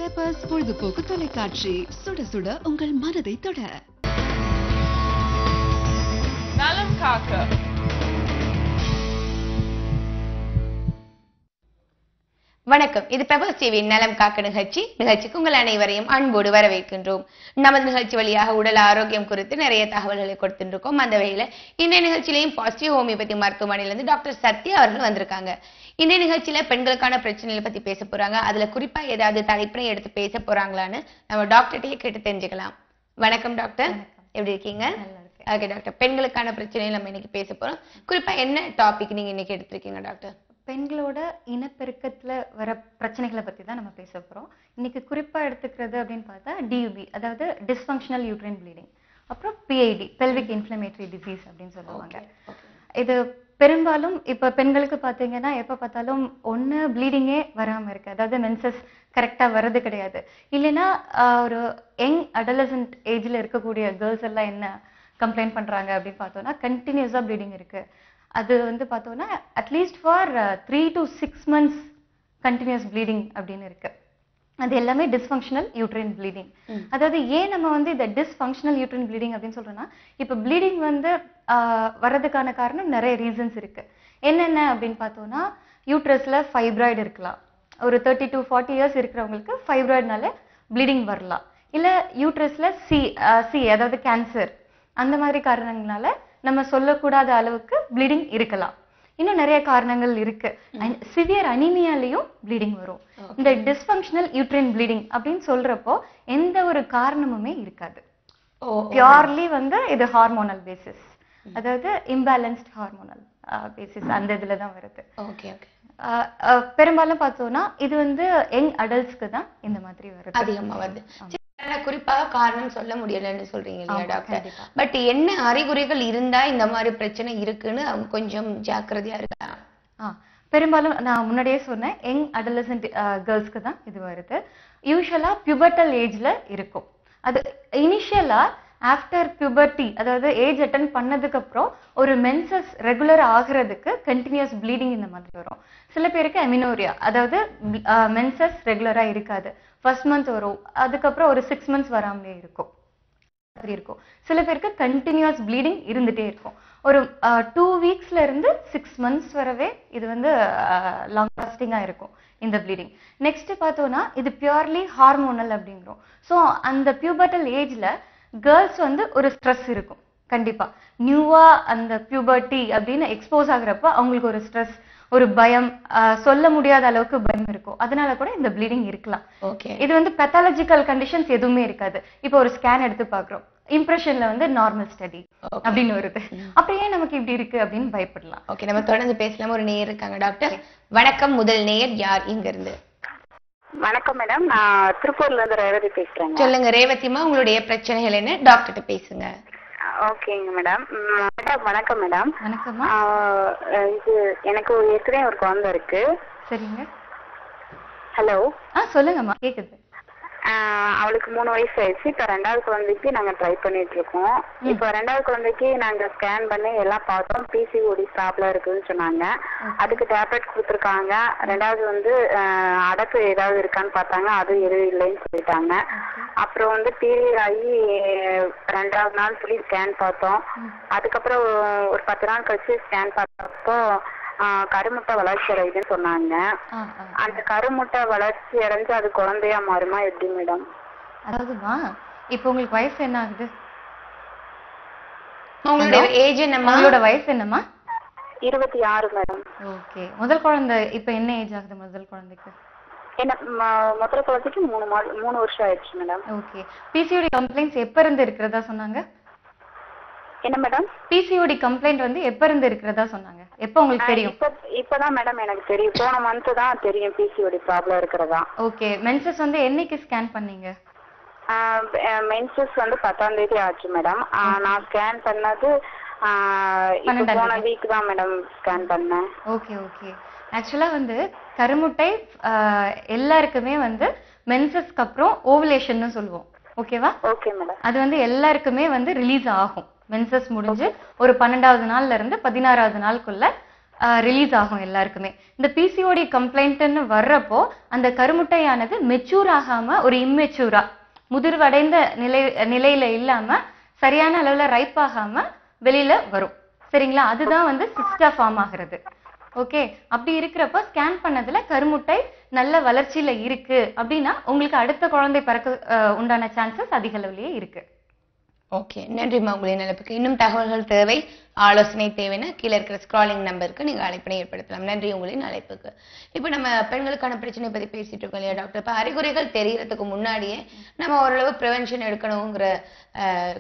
Peppers பொழுதுபோக்கு தொலைக்காட்சி, சுட சுட உங்கள் மனதை தொட. நலம் காக்க. வணக்கம். இது பெப்பர்ஸ் டிவியின் நலம் காக்க நிகழ்ச்சிக்கு உங்கள் அனைவரையும் அன்போடு வரவேற்கின்றோம். நமது நிகழ்ச்சி வழியாக உடல் ஆரோக்கியம் குறித்து நிறைய தகவல்களை கொடுத்துருக்கோம். அந்த வகையில இன்றைய நிகழ்ச்சியிலையும் பாசிட்டிவ் ஹோமியோபதி மருத்துவமனையிலிருந்து டாக்டர் சத்யா அவர்கள் வந்திருக்காங்க. இன்றைய நிகழ்ச்சியில பெண்களுக்கான பிரச்சனைகளை பத்தி பேச போறாங்க. அதுல குறிப்பா ஏதாவது தலைப்பினை எடுத்து பேச போறாங்களான்னு நம்ம டாக்டர்கிட்டயே கேட்டு தெரிஞ்சுக்கலாம். வணக்கம் டாக்டர், எப்படி இருக்கீங்க? ஓகே டாக்டர், பெண்களுக்கான பிரச்சனைகள் நம்ம இன்னைக்கு பேச போறோம். குறிப்பா என்ன டாபிக் நீங்க இன்னைக்கு எடுத்திருக்கீங்க டாக்டர்? பெண்களோட இனப்பெருக்கத்துல வர பிரச்சனைகளை பத்தி தான் நம்ம பேச போறோம். இன்னைக்கு குறிப்பா எடுத்துக்கிறது அப்படின்னு பார்த்தா டியூபி, அதாவது டிஸ்ஃபங்க்ஷனல் யூட்ரைன் ப்ளீடிங், அப்புறம் பிஐடி, பெல்விக் இன்ஃப்ளமேட்டரி டிசீஸ் அப்படின்னு சொல்லுவாங்க. இது பெரும்பாலும் இப்ப பெண்களுக்கு பாத்தீங்கன்னா எப்ப பார்த்தாலும் ஒண்ணு ப்ளீடிங்கே வராம இருக்கு, அதாவது மென்சஸ் கரெக்டா வர்றது கிடையாது. இல்லைன்னா ஒரு யங் அடலசன்ட் ஏஜ்ல இருக்கக்கூடிய கேர்ள்ஸ் எல்லாம் என்ன கம்ப்ளைண்ட் பண்றாங்க அப்படின்னு பார்த்தோம்னா கண்டினியூஸா ப்ளீடிங் இருக்கு. அது வந்து பார்த்தோம்னா at least for 3 to 6 months continuous bleeding அப்படின்னு இருக்கு. அது எல்லாமே டிஸ்ஃபங்க்ஷனல் யூட்ரைன் ப்ளீடிங். அதாவது ஏன் நம்ம வந்து இந்த டிஸ்ஃபங்க்ஷனல் யூட்ரைன் ப்ளீடிங் அப்படின்னு சொல்றோம்னா, இப்போ ப்ளீடிங் வந்து வர்றதுக்கான காரணம் நிறைய ரீசன்ஸ் இருக்கு. என்னென்ன அப்படின்னு பார்த்தோம்னா, யூட்ரஸ்ல ஃபைப்ராய்டு இருக்கலாம். ஒரு 30 to 40 years இருக்கிறவங்களுக்கு ஃபைப்ராய்டுனால ப்ளீடிங் வரலாம். இல்ல யூட்ரஸ்ல சி அதாவது கேன்சர், அந்த மாதிரி காரணங்களால நம்ம சொல்லக்கூடாத அளவுக்கு ப்ளீடிங் இருக்கலாம். இன்னும் நிறைய காரணங்கள் இருக்கு. சிவியர் அனிமியாலையும் ப்ளீடிங் வரும். இந்த டிஸ்ஃபங்க்ஷனல் யூட்ரைன் ப்ளீடிங் அப்படின்னு சொல்றப்போ எந்த ஒரு காரணமுமே இருக்காது. பியூர்லி வந்து இது ஹார்மோனல் பேசிஸ், அதாவது இம்பேலன்ஸ்ட் ஹார்மோனல் பேசிஸ், அந்த இதுல தான் வருது. பெரும்பாலும் பார்த்தோம்னா இது வந்து யங் அடல்ட்ஸ்க்கு தான் இந்த மாதிரி வருது, அதிகமா வருது. குறிப்பாக காரணம் சொல்ல முடியலன்னு சொல்றீங்க இல்லையா டாக்டர்? பட் என்ன அறிகுறிகள் இருந்தா இந்த மாதிரி பிரச்சனை இருக்குன்னு அவங்க கொஞ்சம் ஜாக்கிரதையா இருக்கலாம். பெரும்பாலும் நான் முன்னாடியே சொன்னேன், யங் அடலசன்ட் கேர்ள்ஸ்க்கு தான் இது வருது. யூஸ்வலா பியூபர்டல் ஏஜ்ல இருக்கும். அது இனிஷியலா ஆஃப்டர் பியூபர்ட்டி, அதாவது ஏஜ் அட்டன் பண்ணதுக்கு அப்புறம் ஒரு மென்சஸ் ரெகுலர் ஆகுறதுக்கு கண்டினியூஸ் ப்ளீடிங் இந்த மாதிரி வரும். சில பேருக்கு அமினோரியா, அதாவது மென்சஸ் ரெகுலரா இருக்காது. ஃபர்ஸ்ட் மந்த் வரும், அதுக்கப்புறம் ஒரு 6 months வராமலே இருக்கும். சில பேருக்கு கண்டினியூஸ் ப்ளீடிங் இருந்துட்டே இருக்கும். ஒரு 2 weeksல இருந்து 6 months வரவே இது வந்து லாங் லாஸ்டிங்கா இருக்கும் இந்த ப்ளீடிங். நெக்ஸ்ட் பார்த்தோம்னா இது பியூர்லி ஹார்மோனல் அப்படிங்கிறோம். ஸோ அந்த பியூபர்டல் ஏஜ்ல கேர்ள்ஸ் வந்து ஒரு ஸ்ட்ரெஸ் இருக்கும். கண்டிப்பா நியூவா அந்த பியூபர்ட்டி அப்படின்னு எக்ஸ்போஸ் ஆகுறப்ப அவங்களுக்கு ஒரு ஸ்ட்ரெஸ், ஒரு பயம், சொல்ல முடியாத அளவுக்கு பயம் இருக்கும். அதனால கூட இந்த ப்ளீடிங் இருக்கலாம். இது வந்து பெத்தாலஜிக்கல் கண்டிஷன்ஸ் எதுவுமே இருக்காது. இப்போ ஒரு ஸ்கேன் எடுத்து பாக்குறோம், இம்ப்ரெஷன்ல வந்து நார்மல் ஸ்டடி அப்படின்னு வருது. அப்படியே நமக்கு இப்படி இருக்கு அப்படின்னு பயப்படலாம். ஓகே, நம்ம தொடர்ந்து பேசலாம். ஒரு நேயர் இருக்காங்க டாக்டர். வணக்கம். முதல் நேயர் யார், இங்க இருந்து? வணக்கம் மேடம், நான் திருப்பூர்ல இருந்து ரேவதி பேசுறேன். சொல்லுங்க ரேவதிமா, உங்களுடைய பிரச்சனைகள் என்ன, டாக்டர்கிட்ட பேசுங்க. ஓகேங்க மேடம். மேடம் வணக்கம் மேடம். வணக்கம்மா. இது எனக்கு ஏற்கனவே ஒரு குழந்தை இருக்கு. சரிங்க. ஹலோ. சொல்லுங்கம்மா, கேக்குது. அவளுக்கு 3 வயசு ஆயிடுச்சு. இப்ப 2வது குழந்தைக்கு நாங்க ட்ரை பண்ணிட்டு இருக்கோம். இப்ப 2வது குழந்தைக்கு நாங்க ஸ்கேன் பண்ணி எல்லாம் பார்த்தோம், பிசிஓடி ப்ராப்ளம் இருக்குன்னு சொன்னாங்க. அதுக்கு டேப்லெட் கொடுத்துருக்காங்க. 2வது வந்து அடப்பு ஏதாவது இருக்கான்னு பார்த்தாங்க, அது எதுவும் இல்லைன்னு சொல்லிட்டாங்க. அப்புறம் வந்து பீரியட் ஆகி 2வது நாள் சொல்லி ஸ்கேன் பார்த்தோம். அதுக்கப்புறம் ஒரு 10 நாள் கழிச்சு ஸ்கேன் பார்த்தப்போ கருமுட்டை வளர்ச்சி அடையுதுன்னு சொன்னாங்க. அந்த கருமுட்டை வளர்ச்சி அடைஞ்சு அது குழந்தையா மாறுமா எப்படி மேடம்? அதாவதுமா, இப்போ உங்களுக்கு வயசு என்ன ஆகுது? உங்களோட ஏஜ் என்னம்மா? உங்களோட வயசு என்னம்மா? 26 மேடம். ஓகே. முதல் குழந்தை இப்போ என்ன ஏஜ் ஆகுது முதல் குழந்தைக்கு? என்ன முதல் குழந்தைக்கு 3 வருஷம் ஆயிடுச்சு மேடம். ஓகே. பிசிஓடி கம்ப்ளைண்ட்ஸ் எப்ப இருந்து இருக்கிறதா சொன்னாங்க? என்ன மேடம்? பிசிஓடி கம்ப்ளைண்ட் வந்து எப்ப இருந்து இருக்கிறதா சொன்னாங்க? எப்ப உங்களுக்கு தெரியும்? இப்பதான் மேடம் எனக்கு தெரியும். போன மந்த் தான் தெரியும் பிசிஓடி ப்ராப்ளம் இருக்கிறதா. ஓகே. மென்சஸ் வந்து என்னைக்கு ஸ்கேன் பண்ணீங்க? மென்சஸ் வந்து 10ஆம் தேதி ஆச்சு மேடம். நான் ஸ்கேன் பண்ணது போன வீக் தான் மேடம் ஸ்கேன் பண்ணேன். Okay okay. ஆக்சுவலா வந்து கருமுட்டை எல்லாருக்குமே வந்து மென்சஸ்க்கு அப்புறம் ஓவுலேஷன்னு சொல்லுவோம். ஓகேவா? Okay madam. அது வந்து எல்லாருக்குமே வந்து ரிலீஸ் ஆகும். மென்சஸ் முடிஞ்சு ஒரு 12வது நாள்ல இருந்து 16வது நாளுக்குள்ள ரிலீஸ் ஆகும் எல்லாருக்குமே. இந்த பிசிஓடி கம்ப்ளைண்ட்னு வர்றப்போ அந்த கருமுட்டையானது மெச்சூர் ஆகாம ஒரு இம்மெச்சூரா முதிர்வடைந்த நிலையில இல்லாம சரியான அளவுல ரைப் ஆகாம வெளியில வரும். சரிங்களா? அதுதான் வந்து சிஸ்டா ஃபார்ம் ஆகிறது. ஓகே, அப்படி இருக்கிறப்ப ஸ்கேன் பண்ணதுல கருமுட்டை நல்ல வளர்ச்சியில இருக்கு அப்படின்னா உங்களுக்கு அடுத்த குழந்தை பிறக்க உண்டான சான்சஸ் அதிக அளவுலயே இருக்கு. ஓகே, நன்றிம்மா. உங்களின் நிலைப்புக்கு இன்னும் தகவல்கள் தேவை, ஆலோசனை தேவைன்னா கீழே இருக்கிற ஸ்க்ராலிங் நம்பருக்கு நீங்க அழைப்பினை ஏற்படுத்தலாம். நன்றி உங்களின் அழைப்புக்கு. இப்போ நம்ம பெண்களுக்கான பிரச்சனை பத்தி பேசிட்டு இருக்கோம் இல்லையா டாக்டர்? இப்போ அறிகுறிகள் தெரியறதுக்கு முன்னாடியே நம்ம ஓரளவு ப்ரிவென்ஷன் எடுக்கணுங்கிற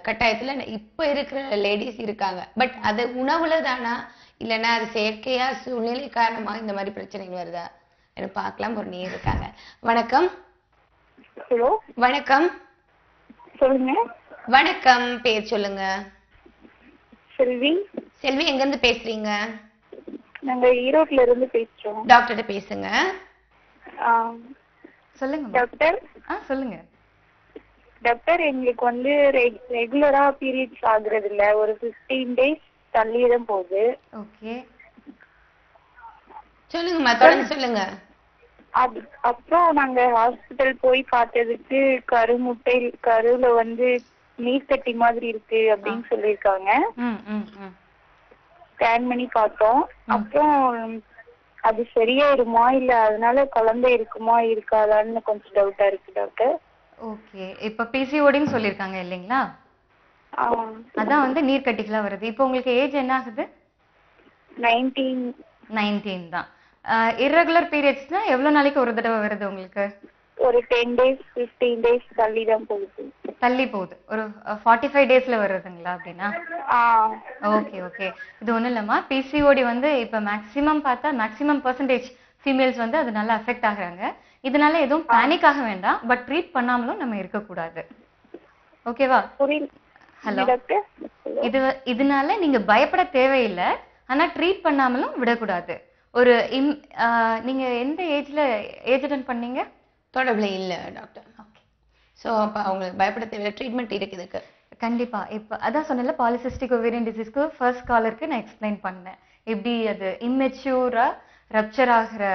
கட்டாயத்துல இப்போ இருக்கிற லேடிஸ் இருக்காங்க. பட் அது உணவுல தானா இல்லைன்னா அது செயற்கையா சூழ்நிலை காரணமா இந்த மாதிரி பிரச்சனைகள் வருதா எனக்கு பார்க்கலாம். ஒரு நீர் இருக்காங்க. வணக்கம். ஹலோ, வணக்கம். சொல்லுங்க. வணக்கம், பேர் சொல்லுங்க. செல்வி. செல்வி, எங்க இருந்து பேசுறீங்க? நாங்க ஈரோட்ல இருந்து பேசுறோம். டாக்டர்கிட்ட பேசுங்க. சொல்லுங்க டாக்டர். சொல்லுங்க டாக்டர், எங்களுக்கு வந்து ரெகுலரா பீரியட்ஸ் ஆகுறது இல்ல, ஒரு 15 டேஸ் தள்ளிதான் போகுது. ஓகே, சொல்லுங்கம்மா, தொடர்ந்து சொல்லுங்க. அப்புறம் நாங்க ஹாஸ்பிட்டல் போய் பார்த்ததுக்கு கருவுல வந்து நீர் கட்டி மாதிரி இருக்கு அப்படின்னு சொல்லிருக்காங்க. ஸ்கேன் பண்ணி பார்த்தோம். அப்புறம் அது சரியாயிருமா இல்ல அதனால குழந்தை இருக்குமா இருக்காதான்னு கொஞ்சம் டவுட்டா இருக்கு டாக்டர். ஓகே, இப்ப பிசிஓடின்னு சொல்லிருக்காங்க இல்லைங்களா? அதான் வந்து நீர் கட்டிகளா வருது. இப்போ உங்களுக்கு ஏஜ் என்ன ஆகுது? 19 தான். இர்ரெகுலர் பீரியட்ஸ்னா எவ்வளவு நாளைக்கு ஒரு தடவை வருது உங்களுக்கு? ஒரு 10 டேஸ் 15 டேஸ் தள்ளி தான் போகுது. தள்ளி போகுது. ஒரு 45 டேஸ்ல வருதுங்களா அப்படின்னா? ஓகே ஓகே, இது ஒண்ணும் இல்லம்மா. பிசிஓடி வந்து இப்ப மேக்ஸிமம் பார்த்தா மேக்ஸிமம் பெர்சன்டேஜ் ஃபீமேல்ஸ் வந்து அது நல்லா அஃபெக்ட் ஆகுறாங்க. இதனால எதுவும் பேனிக் ஆக வேண்டாம். பட் ட்ரீட் பண்ணாமலும் நம்ம இருக்கக்கூடாது. ஓகேவா? ஹலோ, இதனால நீங்க பயப்பட தேவையில்லை. ஆனா ட்ரீட் பண்ணாமலும் விடக்கூடாது. ஒரு நீங்க எந்த ஏஜ் அட்டன் பண்ணீங்க? தொடர்புல இல்ல டாக்டர். ஓகே, சோ அப்ப அவங்க பயப்பட தேவையில்லை, ட்ரீட்மெண்ட் இருக்குதுக்கு. கண்டிப்பா. இப்ப அதான் சொன்னல, பாலிசிஸ்டிக் ஓவேரியன் டிசீஸ்க்கு ஃபர்ஸ்ட் காலருக்கு நான் எக்ஸ்பிளைன் பண்ணேன். எப்படி அது இம்மெச்சூரா ரப்சர் ஆகிற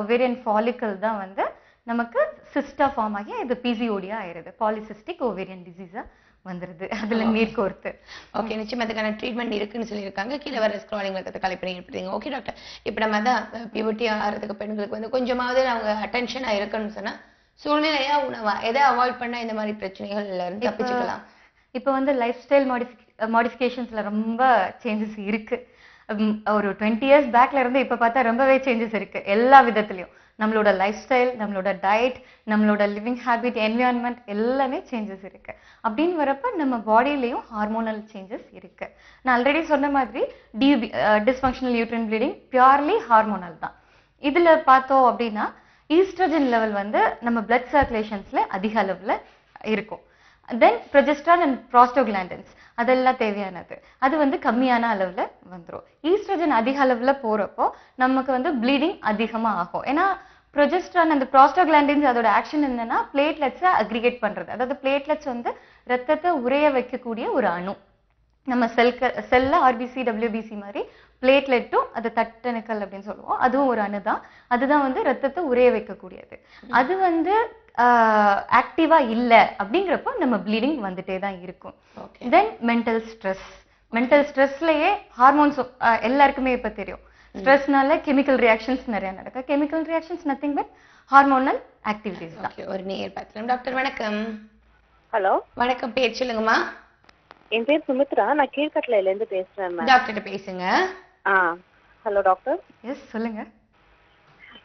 ஓவேரியன் ஃபாலிக்கல் தான் வந்து நமக்கு சிஸ்டா ஃபார்ம் ஆகி இது பிசிஓடியா ஆயிருது. பாலிசிஸ்டிக் ஓவேரியன் டிசீஸா வந்துருது, அதுல நீர் கோர்த்து. ஓகே, நிச்சயமா அதுக்கான ட்ரீட்மெண்ட் இருக்குன்னு சொல்லியிருக்காங்க. கீழே வர ஸ்க்ராலிங் இருக்கிறது கலைப்பணி ஏற்படுத்துங்க. ஓகே டாக்டர், இப்போ நம்ம தான் பியூட்டி ஆகிறதுக்கு பெண்களுக்கு வந்து கொஞ்சமாவது அவங்க அட்டென்ஷனா இருக்கணும்னு சொன்னா சூழ்நிலையா உணவா எதை அவாய்ட் பண்ணா இந்த மாதிரி பிரச்சனைகள்ல இருந்து தப்பிச்சுக்கலாம்? இப்போ வந்து லைஃப் ஸ்டைல் மாடிஃபிகேஷன்ஸ்ல ரொம்ப சேஞ்சஸ் இருக்கு. ஒரு 20 இயர்ஸ் பேக்ல இருந்து இப்ப பார்த்தா ரொம்பவே சேஞ்சஸ் இருக்கு எல்லா விதத்திலையும். நம்மளோட லைஃப் ஸ்டைல், நம்மளோட டயட், நம்மளோட லிவிங் ஹேபிட், என்விரான்மெண்ட் எல்லாமே சேஞ்சஸ் இருக்கு. அப்படின்னு வரப்ப நம்ம பாடியிலையும் ஹார்மோனல் சேஞ்சஸ் இருக்கு. நான் ஆல்ரெடி சொன்ன மாதிரி DUB dysfunctional uterine bleeding purely hormonal தான். இதுல பார்த்தோம் அப்படின்னா ஈஸ்ட்ரஜன் லெவல் வந்து நம்ம பிளட் சர்க்குலேஷன்ஸ்ல அதிக அளவுல இருக்கும். தென் ப்ரொஜெஸ்ட்ரான் அண்ட் ப்ராஸ்டோகிளாண்டன்ஸ் அதெல்லாம் தேவையானது, அது வந்து கம்மியான அளவுல வந்துடும். ஈஸ்ட்ரஜன் அதிக அளவுல போறப்போ நமக்கு வந்து ப்ளீடிங் அதிகமா ஆகும். ஏன்னா ப்ரொஜெஸ்ட்ரான் அந்த ப்ராஸ்டோகிளாண்டன்ஸ் அதோட ஆக்ஷன் என்னன்னா பிளேட்லெட்ஸை அக்ரிகேட் பண்றது. அதாவது பிளேட்லெட்ஸ் வந்து ரத்தத்தை உறைய வைக்கக்கூடிய ஒரு அணு. நம்ம செல்ல ஆர்பிசி டபிள்யூபிசி மாதிரி பிளேட்லெட்டும் அது தட்டணுக்கள் அப்படின்னு சொல்லுவோம், அதுவும் ஒரு அணு தான். அதுதான் வந்து ரத்தத்தை உறைய வைக்கக்கூடியது. அது வந்து ஆக்டிவா இல்ல அப்படிங்கிறப்போ நம்ம ப்ளீடிங் வந்துட்டே தான் இருக்கும். தென் மென்டல் ஸ்ட்ரெஸ்லயே ஹார்மோன்ஸ் எல்லாருக்குமே இப்ப தெரியும். ஸ்ட்ரெஸ்னால கெமிக்கல் ரியாக்ஷன்ஸ் நிறைய நடக்கும். Chemical reactions nothing but hormonal activities தான். ஒரு நேர் பார்க்கலாம். டாக்டர் வணக்கம். ஹலோ வணக்கம், பேர் சொல்லுங்கம்மா. என் பேர் சுமித்ரா, நான் கீழ்கட்டளையில இருந்து பேசுறேன். டாக்டர் பேசுங்க. Hello doctor. எஸ் சொல்லுங்க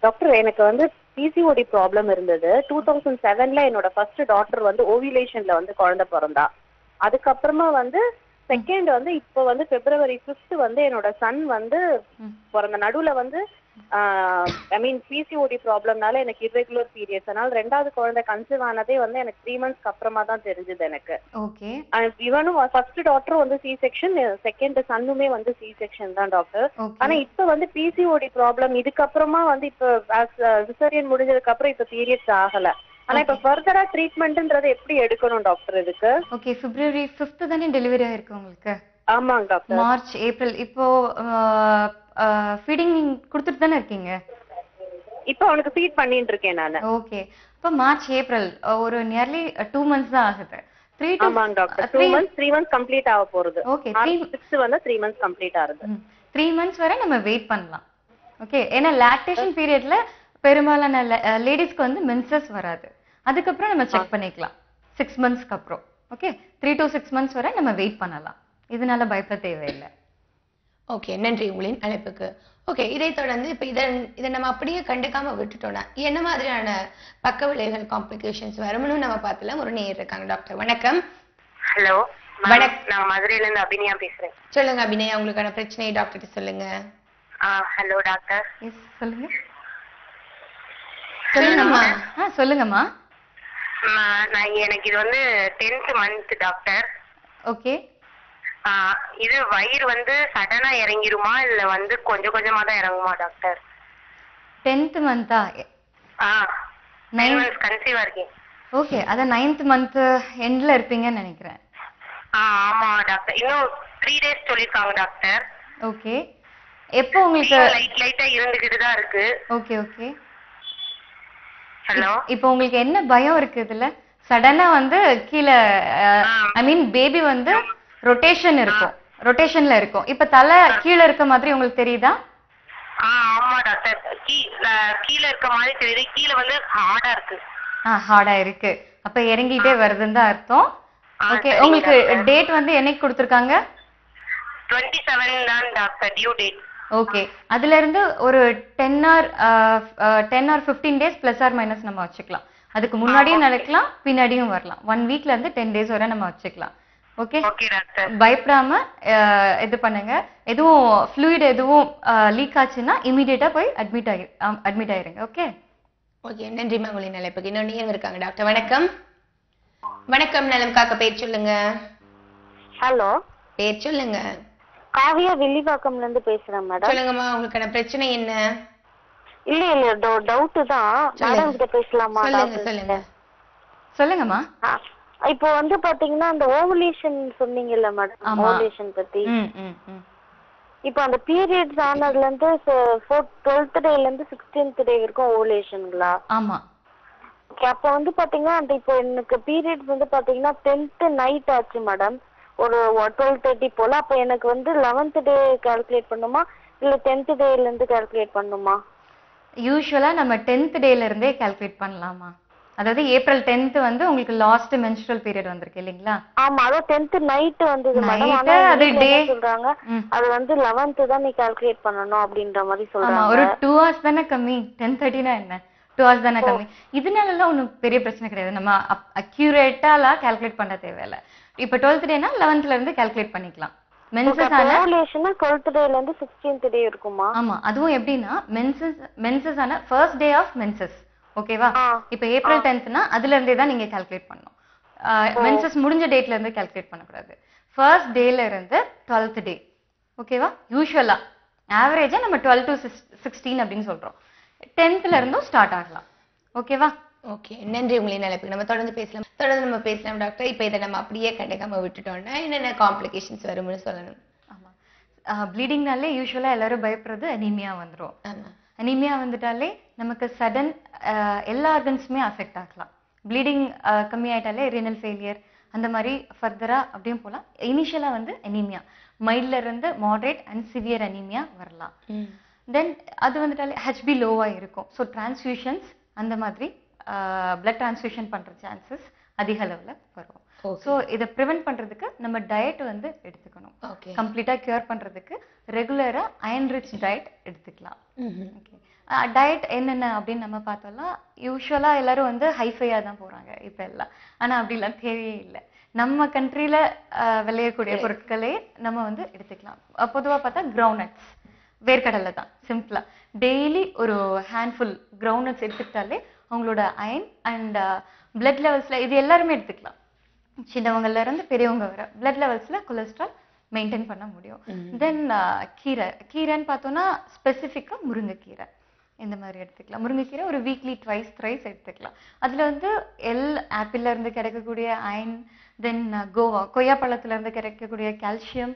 டாக்டர். எனக்கு வந்து பிசிஓடி ப்ராப்ளம் இருந்தது. 2007ல என்னோட ஃபர்ஸ்ட் டாக்டர் வந்து ஓவிலேஷன்ல வந்து குழந்தை பிறந்தா. அதுக்கப்புறமா வந்து செகண்ட் வந்து இப்போ வந்து February 5th வந்து என்னோட சன் வந்து பிறந்த. நடுவுல வந்து பிசிஓடி ப்ராப்ளம்னால எனக்கு இர்ரெகுலர் பீரியட்ஸ். அதனால ரெண்டாவது குழந்தை கன்சீவ் ஆனதே வந்து எனக்கு 3 months அப்புறமா தான் தெரிஞ்சது எனக்கு. ஓகே. இவனும் ஃபர்ஸ்ட் டாக்டர் வந்து சி செக்ஷன், செகண்ட் சன்னுமே வந்து சி செக்ஷன் தான் டாக்டர். ஆனா இப்ப வந்து பிசிஓடி ப்ராப்ளம் இதுக்கப்புறமா வந்து இப்ப சிசேரியன் முடிஞ்சதுக்கு அப்புறம் இப்ப பீரியட்ஸ் ஆகல. ஆனா இப்ப ஃபர்தரா ட்ரீட்மெண்ட்ன்றது எப்படி எடுக்கணும் டாக்டர் இதுக்கு? ஓகே, February 5th தானே டெலிவரி ஆயிருக்கு உங்களுக்கு? ஆமாங்க டாக்டர். மார்ச் ஏப்ரல் இப்போ ஃபீடிங் நீங்க கொடுத்துட்டு தானே இருக்கீங்க? இப்போ அவனுக்கு ஃபீட் பண்ணிட்டு இருக்கேன் நான். ஓகே. இப்போ மார்ச் ஏப்ரல் ஒரு நியர்லி 2 months தான் ஆகுது. 3 to ஆமாங்க டாக்டர். 3 months கம்ப்ளீட் ஆக போறது. ஓகே. 6 வந்து 3 months கம்ப்ளீட் ஆகுது. 3 months வரை நம்ம வெயிட் பண்ணலாம். ஓகே. ஏன்னா லாக்டேஷன் பீரியட்ல பெரும்பாலான லேடிஸ்க்கு வந்து மென்சஸ் வராது. அதுக்கப்புறம் நம்ம செக் பண்ணிக்கலாம் 6 monthsக்கு அப்புறம். ஓகே. 3 to 6 months வரை நம்ம வெயிட் பண்ணலாம். இதனால பயப்பட தேவையில்லை. ஓகே, நன்றி உங்களின் அழைப்புக்கு. ஓகே, இதை தொடர்ந்து இப்ப இதை நம்ம அப்படியே கண்டுக்காம விட்டுட்டோம்னா என்ன மாதிரியான பக்க விளைவுகள் காம்ப்ளிகேஷன்ஸ் வரும்னு நம்ம பார்த்தலாம். ஒரு நேயர் இருக்காங்க. டாக்டர் வணக்கம். ஹலோ வணக்கம். நான் மதுரையில இருந்து அபிநயா பேசுறேன். சொல்லுங்க அபிநயா, உங்களுக்கான பிரச்சனையை டாக்டர் சொல்லுங்க. Hello doctor. எஸ் சொல்லுங்க. சொல்லுங்கம்மா. சொல்லுங்கம்மா. எனக்கு இது வந்து 10th month டாக்டர். ஓகே. இது வயிறு வந்து சடனா இறங்கிருமா இல்ல வந்து கொஞ்சம் கொஞ்சமா தான் இறங்குமா டாக்டர்? 10th month-ஆ? 9 months கன்சீவா இருக்கேன். ஓகே. அத 9th month எண்ட்ல இருப்பீங்கன்னு நினைக்கிறேன். ஆமா டாக்டர். இன்னும் 3 days சொல்லிருக்காங்க டாக்டர். ஓகே. எப்போ உங்களுக்கு லைட்டா இருந்துகிட்டு தான் இருக்கு. Okay okay. ஹலோ. இப்போ உங்களுக்கு என்ன பயம் இருக்கு இதுல? சடனா வந்து கீழ ஐ மீன் பேபி வந்து ரொட்டேஷன்ல இருக்கும். இப்ப தலை கீழ இருக்க மாதிரி உங்களுக்கு தெரியுதா? ஆமா டாக்டர். கீழ இருக்க மாதிரி தெரியுது. கீழ வந்து ஹார்டா இருக்கு. ஹார்டா இருக்கு. அப்ப இறங்கிட்டே வருதுன்னு தான் அர்த்தம். ஓகே. உங்களுக்கு டேட் வந்து என்னைக்கு கொடுத்திருக்காங்க? 27 தான் டாக்டர் டியூ டேட். ஓகே. அதுல இருந்து ஒரு 10 or 15 days plus or minus நம்ம வச்சுக்கலாம். அதுக்கு முன்னாடியும் நடக்கலாம், பின்னாடியும் வரலாம். 1 weekல இருந்து 10 days வரை நம்ம வச்சுக்கலாம். ஓகே. பயப்படாம இது பண்ணுங்க. எதுவும் ஃப்ளூயிட் எதுவும் லீக் ஆச்சுன்னா இமிடியேட்டா போய் அட்மிட் ஆயிருங்க. ஓகே. ஓகே, நன்றி உங்களின் அழைப்புக்கு. இன்னொன்று நேயர் இருக்காங்க. டாக்டர் வணக்கம். வணக்கம், நலம் காக்க. பேர் சொல்லுங்க. ஹலோ, பேர் சொல்லுங்க. காவியா வில்லிவாக்கம்ல இருந்து பேசுறேன் மேடம். சொல்லுங்கம்மா, உங்களுக்கான பிரச்சனை என்ன? இல்ல டவுட் தான். மேடம் கிட்ட பேசலாமா? சொல்லுங்க. சொல்லுங்கம்மா. இப்போ வந்து பாத்தீங்கன்னா அந்த ஓவலேஷன் சொன்னீங்கல்ல மேடம், ஓவலேஷன் பத்தி. இப்போ அந்த பீரியட்ஸ் ஆனதுல இருந்து 12th டேல இருந்து 16th டே வரைக்கும் ஓவலேஷன்ங்களா? ஆமா. அப்போ வந்து பாத்தீங்கன்னா அந்த இப்போ எனக்கு பீரியட்ஸ் வந்து பாத்தீங்கன்னா 10th நைட் ஆச்சு மேடம், ஒரு 12:30 போல. அப்ப எனக்கு வந்து 11th டே கால்குலேட் பண்ணுமா இல்ல 10th டேல இருந்து கால்குலேட் பண்ணுமா? யூசுவலா நம்ம 10th டேல இருந்தே கால்குலேட் பண்ணலாமா? அதாவது ஏப்ரல் 10th வந்து உங்களுக்கு லாஸ்ட் மென்ஸ்ட்ரல் பீரியட் வந்திருக்கு இல்லீங்களா? ஆமா, அது 10th நைட் வந்தது மேடம். ஆனா அது டே சொல்றாங்க அது வந்து 11th தான் நீ கால்குலேட் பண்ணனும் அப்படின்ற மாதிரி சொல்றாங்க. ஒரு 2 hours தான கம்மி. 10:30 னா என்ன? 2 hours தான கம்மி. இதனால எல்லாம் ஒண்ணும் பெரிய பிரச்சனை கிடையாது. நம்ம அக்யூரேட்டாலாம் கால்குலேட் பண்ண தேவையில்ல. இப்ப 12th டேனா 11th ல இருந்து கால்குலேட் பண்ணிக்கலாம். மென்சஸ் ஆன ஓவலேஷன் 12th டேல இருந்து 16th டே இருக்குமா? ஆமா. அதுவும் எப்படின்னா மென்சஸ் ஆன ஃபர்ஸ்ட் டே ஆஃப் மென்சஸ். ஓகேவா? இப்ப ஏப்ரல் 10th னா அதுல இருந்தே தான் நீங்க கால்குலேட் பண்ணணும். மென்சஸ் முடிஞ்ச டேட்ல இருந்து கால்குலேட் பண்ண கூடாது. ஃபர்ஸ்ட் டேல இருந்து 12th டே. ஓகேவா? யூசுவலா ஆவரேஜா நம்ம 12 to 16 அப்படின்னு சொல்றோம். 10th ல இருந்தும் ஸ்டார்ட் ஆகலாம். ஓகேவா? ஓகே, நன்றி உங்களின் அழைப்புக்கு. நம்ம தொடர்ந்து பேசலாம் டாக்டர். இப்ப இதை நம்ம அப்படியே கண்டுக்காம விட்டுட்டோம்னா என்னென்ன காம்ப்ளிகேஷன்ஸ் வரும்னு சொல்லணும். ஆமா. ப்ளீடிங்னாலே யூசுவலா எல்லாரும் பயப்படுறது அனீமியா வந்துரும். ஆமா. அனீமியா வந்துட்டாலே நமக்கு சடன் எல்லா ஆர்கன்ஸுமே அஃபெக்ட் ஆகலாம். ப்ளீடிங் கம்மியாயிட்டாலே ரீனல் ஃபெயிலியர் அந்த மாதிரி ஃபர்தரா அப்படியும் போகலாம். இனிஷியலா வந்து அனீமியா மைல்ட்ல இருந்து மாடரேட் அண்ட் சிவியர் அனீமியா வரலாம். தென் அது வந்துட்டாலே ஹெச்பி லோவா இருக்கும். ஸோ டிரான்ஸ்ஃபியூஷன்ஸ் அந்த மாதிரி பிளட் டிரான்ஸ்ஃபியூஷன் பண்ற சான்சஸ் அதிக அளவுல வரும். ஸோ இதை ப்ரிவென்ட் பண்றதுக்கு நம்ம டயட் வந்து எடுத்துக்கணும். கம்ப்ளீட்டா கியூர் பண்றதுக்கு ரெகுலரா அயன் ரிச் டயட் எடுத்துக்கலாம். டயட் என்னென்ன அப்படின்னு நம்ம பார்த்தோம்னா யூஸ்வலா எல்லாரும் வந்து ஹைஃபையா தான் போறாங்க இப்ப எல்லாம். ஆனா அப்படிலாம் தேவையே இல்லை. நம்ம கண்ட்ரில விளையக்கூடிய பொருட்களே நம்ம வந்து எடுத்துக்கலாம். பொதுவா பார்த்தா கிரவுண்ட்நட்ஸ், வேர்க்கடலை தான் சிம்பிளா. டெய்லி ஒரு ஹேண்ட்ஃபுல் கிரவுண்ட்நட்ஸ் எடுத்துக்கிட்டாலே அவங்களோட அயன் அண்ட் பிளட் லெவல்ஸ்ல இது எல்லாருமே எடுத்துக்கலாம். சின்னவங்கல இருந்து பெரியவங்க வர பிளட் லெவல்ஸ்ல கொலஸ்ட்ரால் மெயின்டைன் பண்ண முடியும். தென் கீரைன்னு பார்த்தோம்னா ஸ்பெசிஃபிக்கா முருங்கைக்கீரை இந்த மாதிரி எடுத்துக்கலாம். முருங்கைக்கீரை ஒரு வீக்லி ட்வைஸ் த்ரைஸ் எடுத்துக்கலாம். அதுல வந்து ஆப்பிள்ல இருந்து கிடைக்கக்கூடிய அயன், தென் கொய்யா பழத்துல இருந்து கிடைக்கக்கூடிய கால்சியம்,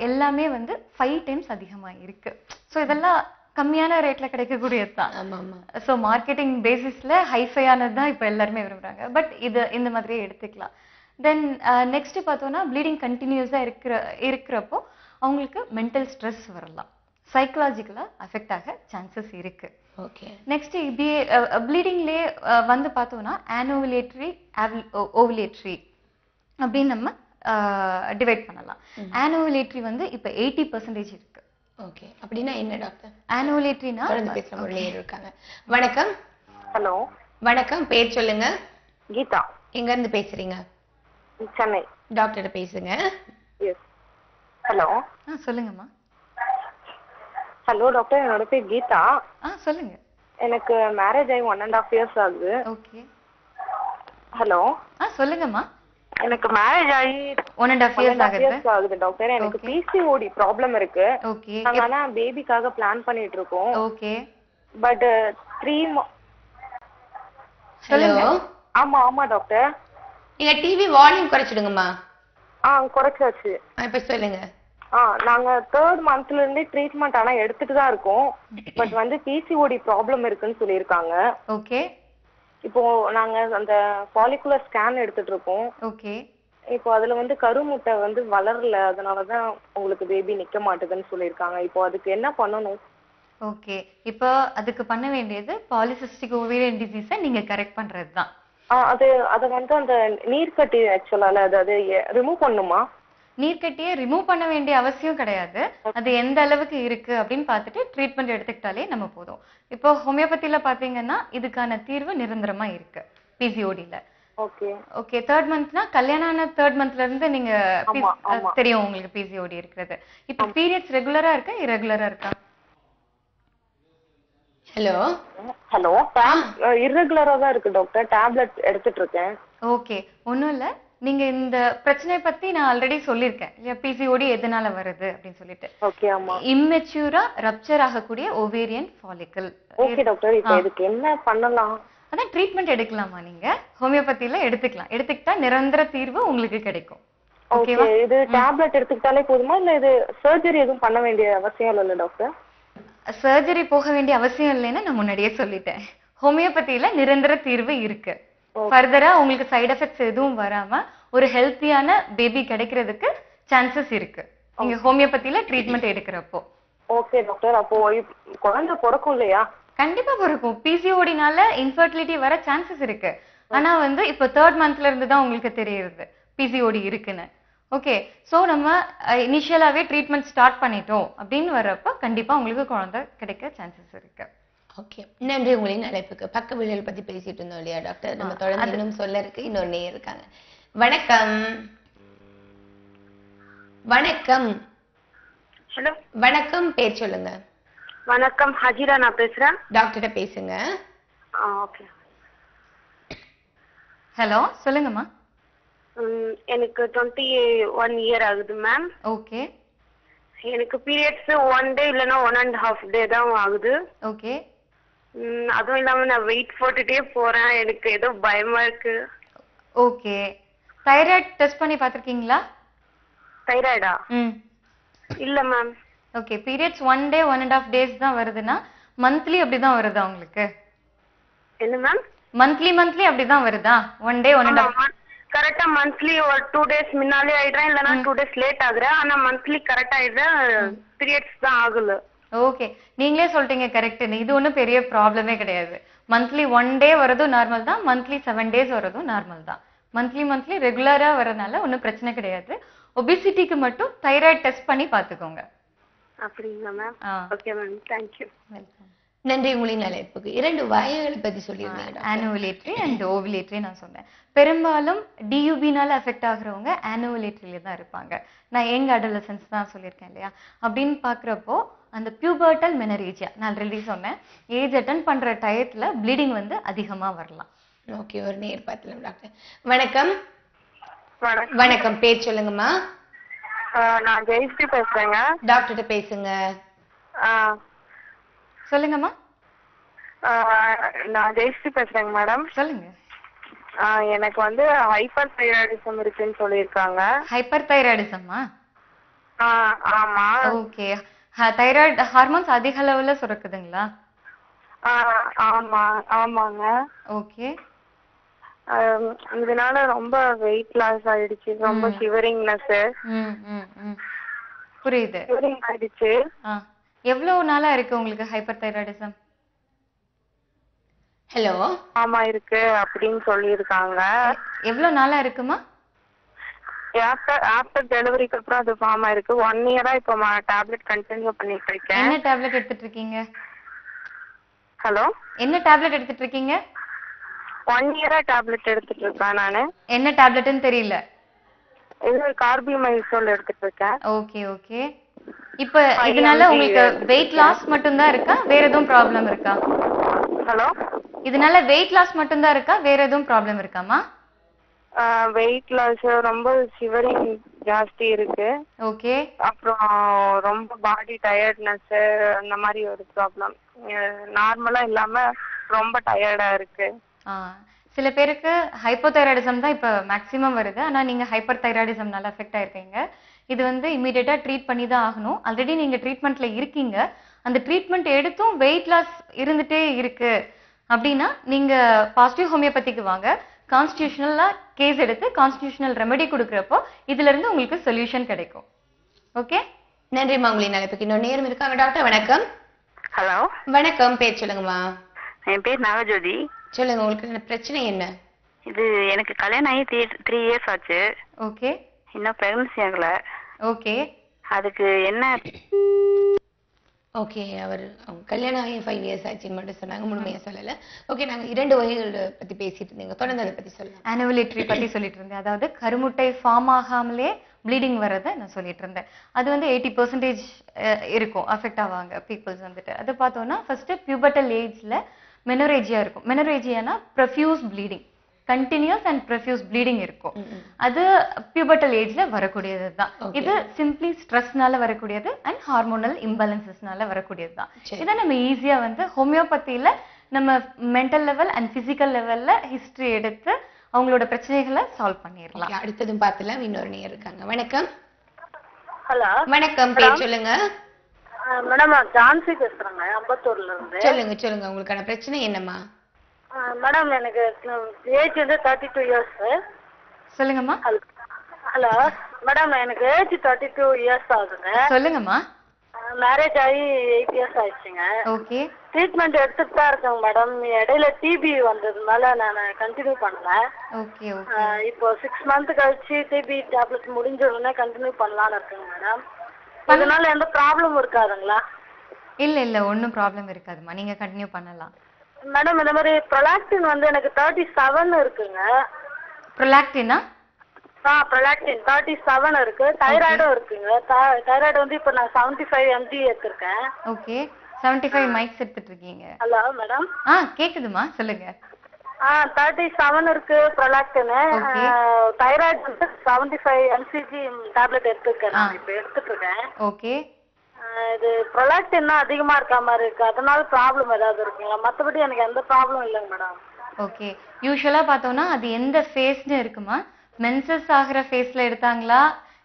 எல்லாமே வந்து 5 டைம்ஸ் அதிகமா இருக்கு. ஸோ இதெல்லாம் கம்மியான ரேட்ல கிடைக்கக்கூடியது தான். ஆமா ஆமா. ஸோ மார்க்கெட்டிங் பேசிஸ்ல ஹைஃபையானது தான் இப்போ எல்லாருமே விரும்புறாங்க. பட் இது இந்த மாதிரியே எடுத்துக்கலாம். தென் நெக்ஸ்ட் பார்த்தோம்னா ப்ளீடிங் கண்டினியூஸா இருக்கிறப்போ அவங்களுக்கு மென்டல் ஸ்ட்ரெஸ் வரலாம், சைக்கலாஜிக்கலா அஃபெக்ட் ஆக சான்சஸ் இருக்கு. ஓகே. நெக்ஸ்ட் இப்படியே ப்ளீடிங்லேயே வந்து பார்த்தோம்னா ஆனோவிலேட்டரி ஓவிலேட்டரி அப்படின்னு நம்ம டிவைட் பண்ணலாம். ஆனோவிலேட்டரி வந்து இப்போ 80% இருக்கு. ஓகே, அப்படின்னா என்ன டாக்டர்? ஆனோவிலேட்டரினா பேசுறவங்களே இருக்காங்க. வணக்கம். ஹலோ வணக்கம், பேர் சொல்லுங்க. கீதா. எங்க இருந்து பேசுறீங்க? சென்னை. டாக்டர் பேசுங்க. எஸ். ஹலோ. சொல்லுங்கம்மா. ஹலோ டாக்டர், என்னோட பேர் கீதா. சொல்லுங்க. எனக்கு மேரேஜ் ஆகி 1.5 years ஆகுது. ஓகே. ஹலோ. சொல்லுங்கம்மா. எனக்கு மேரேஜ் ஆகி 1.5 years ஆகுது டாக்டர். எனக்கு பிசிஓடி ப்ராப்ளம் இருக்கு. ஓகே. ஆனா பேபிக்காக பிளான் பண்ணிட்டு இருக்கோம். ஓகே. But 3 hello. ஆமா ஆமா டாக்டர். நீங்க டிவி வால்யூம் குறைச்சிடுங்கம்மா. குறைச்சாச்சு. இப்ப சொல்லுங்க. நாங்க 3rd monthல இருந்து ட்ரீட்மெண்ட் ஆனா எடுத்துட்டு தான் இருக்கோம். பட் வந்து பிசிஓடி ப்ராப்ளம் இருக்குன்னு சொல்லியிருக்காங்க. ஓகே. இப்போ நாங்க அந்த ஃபாலிகுலர் ஸ்கேன் எடுத்துட்டு இருக்கோம். ஓகே. இப்போ அதுல வந்து கருமுட்டை வந்து வளரல, அதனாலதான் உங்களுக்கு பேபி நிக்க மாட்டேதுன்னு சொல்லியிருக்காங்க. இப்போ அதுக்கு என்ன பண்ணணும்? ஓகே, இப்போ அதுக்கு பண்ண வேண்டியது பாலிசிஸ்டிக் ஓவேரியன் டிசீஸை நீங்க கரெக்ட் பண்றது தான். அது வந்து அந்த நீர்க்கட்டி ஆக்சுவலால அது ரிமூவ் பண்ணுமா? நீர்க்கட்டியை ரிமூவ் பண்ண வேண்டிய அவசியம் கிடையாது. அது எந்த அளவுக்கு இருக்கு அப்படின்னு பார்த்துட்டு ட்ரீட்மெண்ட் எடுத்துக்கிட்டாலே நம்ம போதும். இப்போ ஹோமியோபதியில பாத்தீங்கன்னா இதுக்கான தீர்வு நிரந்தரமா இருக்கு பிசிஓடில. ஓகே. ஓகே. 3rd monthனா கல்யாணம் ஆன 3rd monthல இருந்து நீங்க தெரியும் உங்களுக்கு பிசிஓடி இருக்கிறது. இப்போ பீரியட்ஸ் ரெகுலரா இருக்கா இரெகுலரா இருக்கா? ஹலோ. ஹலோ. இரெகுலரா தான் இருக்கு டாக்டர். டேப்லெட் எடுத்துட்டு இருக்கேன். ஓகே, ஒண்ணும் இல்ல. நீங்க இந்த பிரச்சனை பத்தி நான் ஆல்ரெடி சொல்லியிருக்கேன் இல்லையா, பிசிஓடி எதனால வருது அப்படின்னு சொல்லிட்டு. ஓகே. ஆமா. இம்மெச்சூரா ரப்சர் ஆகக்கூடிய ஓவேரியன் ஃபாலிக்கல். ஓகே டாக்டர், இப்போ இதுக்கு என்ன பண்ணலாம்? அதான் ட்ரீட்மெண்ட் எடுக்கலாமா நீங்க ஹோமியோபதியில எடுத்துக்கிட்டா நிரந்தர தீர்வு உங்களுக்கு கிடைக்கும். ஓகேவா? இது டேப்லெட் எடுத்துக்கிட்டாலே போதுமா இல்ல இது சர்ஜரி எதுவும் பண்ண வேண்டிய அவசியம் இல்ல டாக்டர்? சர்ஜரி போக வேண்டிய அவசியம் இல்லைன்னு நான் முன்னாடியே சொல்லிட்டேன். ஹோமியோபதியில நிரந்தர தீர்வு இருக்கு. ஃபர்தரா உங்களுக்கு சைடு எஃபெக்ட்ஸ் எதுவும் வராம ஒரு ஹெல்த்தியான பேபி கிடைக்கிறதுக்கு சான்சஸ் இருக்கு நீங்க ஹோமியோபதியில ட்ரீட்மெண்ட் எடுக்கிறப்போ. ஓகே டாக்டர், அப்போ குழந்தை பிறக்கும் இல்லையா? கண்டிப்பா பிறக்கும். பிசிஓடினால இன்ஃபர்டிலிட்டி வர சான்சஸ் இருக்கு. ஆனா வந்து இப்போ 3rd monthல இருந்து தான் உங்களுக்கு தெரியுது பிசிஓடி இருக்குன்னு. ஓகே, சோ நம்ம இனிஷியலாவே ட்ரீட்மெண்ட் ஸ்டார்ட் பண்ணிட்டோம் அப்படின்னு வர்றப்ப கண்டிப்பா உங்களுக்கு குழந்தை கிடைக்க சான்சஸ் இருக்கு. ஓகே, நன்றி உங்களின் அழைப்புக்கு. பக்க விளைவுகள் பத்தி பேசிட்டு இருந்தோம் இல்லையா டாக்டர்? நம்ம தொடர்ந்து இன்னும் சொல்ல இருக்கு. இன்னொரு நேயர் இருக்காங்க. வணக்கம். வணக்கம். ஹலோ. வணக்கம், பேர் சொல்லுங்க. வணக்கம், ஹஜிரா நான் பேசுறேன். டாக்டர்கிட்ட பேசுங்க. ஓகே. ஹலோ, சொல்லுங்கம்மா. எனக்கு 21 year ஆகுது மேம். ஓகே. எனக்கு பீரியட்ஸ் 1 day இல்லைன்னா 1.5 day தான் ஆகுது. ஓகே. அதுவும் இல்லாம நான் வெயிட் போட்டுட்டே போறேன். எனக்கு ஏதோ பயமா இருக்கு. ஓகே, தைராய்டு டெஸ்ட் பண்ணி பார்த்திருக்கீங்களா? தைராய்டா? இல்ல ma'am. Okay, periods 1 day 1.5 days தான் வருதுன்னா மந்த்லி அப்படிதான் வருதா உங்களுக்கு? என்ன மேம்? மந்த்லி அப்படிதான் வருதா? 1 day 1.5? கரெக்டா மந்த்லி ஒரு 2 days முன்னாலே ஆயிடுறேன், இல்லைன்னா 2 days லேட் ஆகுறேன். ஆனா மந்த்லி கரெக்ட் ஆயிடுறேன், பீரியட்ஸ் தான் ஆகல. ஓகே, நீங்களே சொல்லிட்டீங்க கரெக்ட். இது ஒன்றும் பெரிய ப்ராப்ளமே கிடையாது. மந்த்லி 1 day வரதும் நார்மல் தான், மந்த்லி 7 days வரதும் நார்மல் தான். மந்த்லி ரெகுலரா வரனால ஒன்றும் பிரச்சனை கிடையாது. ஒபிசிட்டிக்கு மட்டும் தைராய்டு டெஸ்ட் பண்ணி பார்த்துக்கோங்க. அப்படிங்களா ma'am? Okay ma'am, thank you. Welcome. நன்றி உங்களின் அழைப்புக்கு. 2 வயதுகளை பத்தி சொல்லியிருந்தீங்க. ஆனோவிலேட்டரி அண்ட் ஓவிலேட்டரி நான் சொன்னேன். பெரும்பாலும் டியூபினால அஃபெக்ட் ஆகுறவங்க ஆனோவிலேட்டரியில தான் இருப்பாங்க. நான் யங் அடலசன்ஸ் தான் சொல்லியிருக்கேன் இல்லையா? அப்படின்னு பார்க்குறப்போ அந்த பியூபர்டல் மெனரேஜியா நான் ஆல்ரெடி சொன்னேன், ஏஜ் அட்டன் பண்ற டயத்துல ப்ளீடிங் வந்து அதிகமா வரலாம். ஓகே, ஒரு நேர் பார்க்கலாம் டாக்டர். வணக்கம். வணக்கம், பேர் சொல்லுங்கம்மா. நான் ஜெயஸ்ரீ பேசுறேங்க. டாக்டர்கிட்ட பேசுங்க. சொல்லுங்கம்மா. நான் ஜெயஸ்ரீ பேசுறேங்க மேடம். சொல்லுங்க. எனக்கு வந்து ஹைப்பர் தைராய்டிசம் இருக்குன்னு சொல்லியிருக்காங்க. ஹைப்பர் தைராய்டிசமா? ஆமா. ஓகே. தைராய்டு ஹார்மோன்ஸ் அதிக அளவுல சுரக்குதுங்களா? ஆமா ஆமாங்க. ஓகே. இதனால ரொம்ப வெயிட் லாஸ் ஆயிடுச்சு, ரொம்ப ஷிவரிங்னஸ். புரியுது. ஷிவரிங் ஆயிடுச்சு. எவ்வளவு நாளா இருக்கு உங்களுக்கு ஹைப்பர் தைராய்டிசம்? ஹலோ. ஆமா இருக்கு அப்படின்னு சொல்லியிருக்காங்க. எவ்வளவு நாளா இருக்குமா? ஆஃப்டர் டெலிவரிக்கு அப்புறம் அது ஃபார்ம் ஆயிருக்கு. 1 இயரா இப்போ டேப்லெட் கண்டினியூ பண்ணிட்டு இருக்கேன். என்ன டேப்லெட் எடுத்துட்டு இருக்கீங்க? ஹலோ, என்ன டேப்லெட் எடுத்துட்டு இருக்கீங்க? 1 இயரா டேப்லெட் எடுத்துட்டு இருக்கேன் நானு. என்ன டேப்லெட்னு தெரியல. இது கார்பிமைசோல் எடுத்துட்டு இருக்கேன். Okay okay. இப்போ இதனால உங்களுக்கு வெயிட் லாஸ் மட்டும் தான் இருக்கா, வேற எதுவும் ப்ராப்ளம் இருக்கா? ஹலோ, இதனால வெயிட் லாஸ் மட்டும் தான் இருக்கா, வேற எதுவும் ப்ராப்ளம் இருக்காமா? வெயிட் லாஸ், ரொம்ப ஷிவரிங் ஜாஸ்தி இருக்கு. ஓகே. அப்புறம் ரொம்ப பாடி டயர்ட்னஸ், அந்த மாதிரி ஒரு ப்ராப்ளம். நார்மலா இல்லாம ரொம்ப டயர்டா இருக்கு. சில பேருக்கு ஹைப்போதைராய்டிசம் தான் இப்போ மேக்ஸிமம் வருது. ஆனால் நீங்கள் ஹைப்பர் தைராய்டிசம்னால அஃபெக்ட் ஆயிருக்கீங்க. இது வந்து இமீடியட்டாக ட்ரீட் பண்ணி தான் ஆகணும். ஆல்ரெடி நீங்கள் ட்ரீட்மெண்ட்ல இருக்கீங்க. அந்த ட்ரீட்மெண்ட் எடுத்தும் வெயிட் லாஸ் இருந்துட்டே இருக்கு அப்படின்னா நீங்கள் பாசிட்டிவ் ஹோமியோபதிக்கு வாங்க. கான்ஸ்டியூஷனலாக கேஸ் எடுத்து கான்ஸ்டியூஷனல் ரெமெடி கொடுக்குறப்போ இதுல இருந்து உங்களுக்கு சொல்யூஷன் கிடைக்கும். ஓகே, நன்றிம்மா. உங்களின் அழைப்புக்கு இன்னொரு நேரம் இருக்காங்க. டாக்டர் வணக்கம். ஹலோ வணக்கம். பேர் சொல்லுங்கம்மா. என் பேர் நாகஜோதி. சொல்லுங்க, உங்களுக்கு பிரச்சனை என்ன? இது எனக்கு கல்யாணம் ஆகி 3 இயர்ஸ் ஆச்சு. ஓகே. இன்னும் பிரெக்னன்சி ஆகல. ஓகே. அதுக்கு என்ன? ஓகே, அவங்க கல்யாணம் ஆகி 5 இயர்ஸ் ஆச்சுன்னு மட்டும் சொன்னாங்க, முழுமையா சொல்லல. ஓகே, நாங்க 2 வகைகள் பத்தி பேசிட்டு இருந்தீங்க, தொடர்ந்து அதை பத்தி சொல்லலாம். ஆனுவலேட்டரி பத்தி சொல்லிட்டு இருந்தேன். அதாவது கருமுட்டை ஃபார்ம் ஆகாமலே ப்ளீடிங் வர்றதை நான் சொல்லிட்டு இருந்தேன். அது வந்து 80% இருக்கும், அஃபெக்ட் ஆவாங்க பீப்புள்ஸ் வந்துட்டு. அது பார்த்தோம்னா ஃபர்ஸ்ட் பியூபர்டல் ஏஜ்ல மெனோரேஜியா இருக்கும். மெனோரேஜியானா profuse bleeding, continuous and profuse bleeding இருக்கும். அது பியூபர்டல் ஏஜ்ல வரக்கூடியது தான். இது சிம்பிளி ஸ்ட்ரெஸ்னால வரக்கூடியது அண்ட் ஹார்மோனல் இம்பேலன்சஸ்னால வரக்கூடியது தான். இதை நம்ம ஈஸியா வந்து ஹோமியோபதியில நம்ம மென்டல் லெவல் அண்ட் பிசிக்கல் லெவல்ல ஹிஸ்டரி எடுத்து அவங்களோட பிரச்சனைகளை சால்வ் பண்ணிடலாம். அடுத்ததும் பார்த்துலாம். இன்னொரு நேரம் இருக்காங்க. வணக்கம். ஹலோ வணக்கம். பேர் சொல்லுங்க. மேடம், ஜான்சி பேசுறேங்க, அம்பத்தூர்ல இருந்து. சொல்லுங்க சொல்லுங்க, உங்களுக்கான பிரச்சனை என்னம்மா? மேடம், எனக்கு ஏஜ் வந்து 32 இயர்ஸ். சொல்லுங்கம்மா. ஹலோ மேடம், எனக்கு ஏஜ் 32 இயர்ஸ் ஆகுதுங்க. சொல்லுங்கம்மா. மேரேஜ் ஆகி 8 இயர்ஸ் ஆயிடுச்சுங்க. ஓகே. ட்ரீட்மெண்ட் எடுத்துட்டு தான் இருக்கேங்க மேடம். இடையில டிபி வந்ததுனால நான் கண்டினியூ பண்ணேன். Okay okay. இப்போ 6 மந்த் கழிச்சு டிபி டேப்லெட் முடிஞ்ச உடனே கண்டினியூ பண்ணலாம்னு இருக்கேங்க மேடம். அதனால எந்த ப்ராப்ளம் இருக்காதுங்களா? இல்ல இல்ல, ஒன்றும் ப்ராப்ளம் இருக்காதுமா, நீங்க கண்டினியூ பண்ணலாம். மேடம், இந்த மாதிரி ப்ரொலாக்டின் வந்து எனக்கு 37 இருக்குங்க. ப்ரொலாக்டினா? ப்ரொலாக்டின் 37 இருக்கு. தைராய்டும் இருக்குங்க. தைராய்டு வந்து இப்போ நான் 75 mg எடுத்திருக்கேன். ஓகே. 75 மைக்ஸ் எடுத்துட்டு இருக்கீங்க. Hello madam. கேக்குதுமா, சொல்லுங்க. 37 இருக்கு ப்ரொலாக்டின். தைராய்டு வந்து 75 mcg டேப்லெட் எடுத்துருக்கேன், நான் இப்போ எடுத்துட்டு இருக்கேன். ஓகே. இது ப்ரொலாக்டின் அதிகமா இருக்க மாதிரி இருக்கு, அதனால ப்ராப்ளம் ஏதாவது இருக்குங்களா? மற்றபடி எனக்கு எந்த ப்ராப்ளம் இல்லைங்க மேடம். ஓகே. யூஸ்வலா பார்த்தோம்னா அது எந்த ஃபேஸ்னு இருக்குமா? மென்சஸ் ஆகிற ஃபேஸ்ல எடுத்தாங்களா,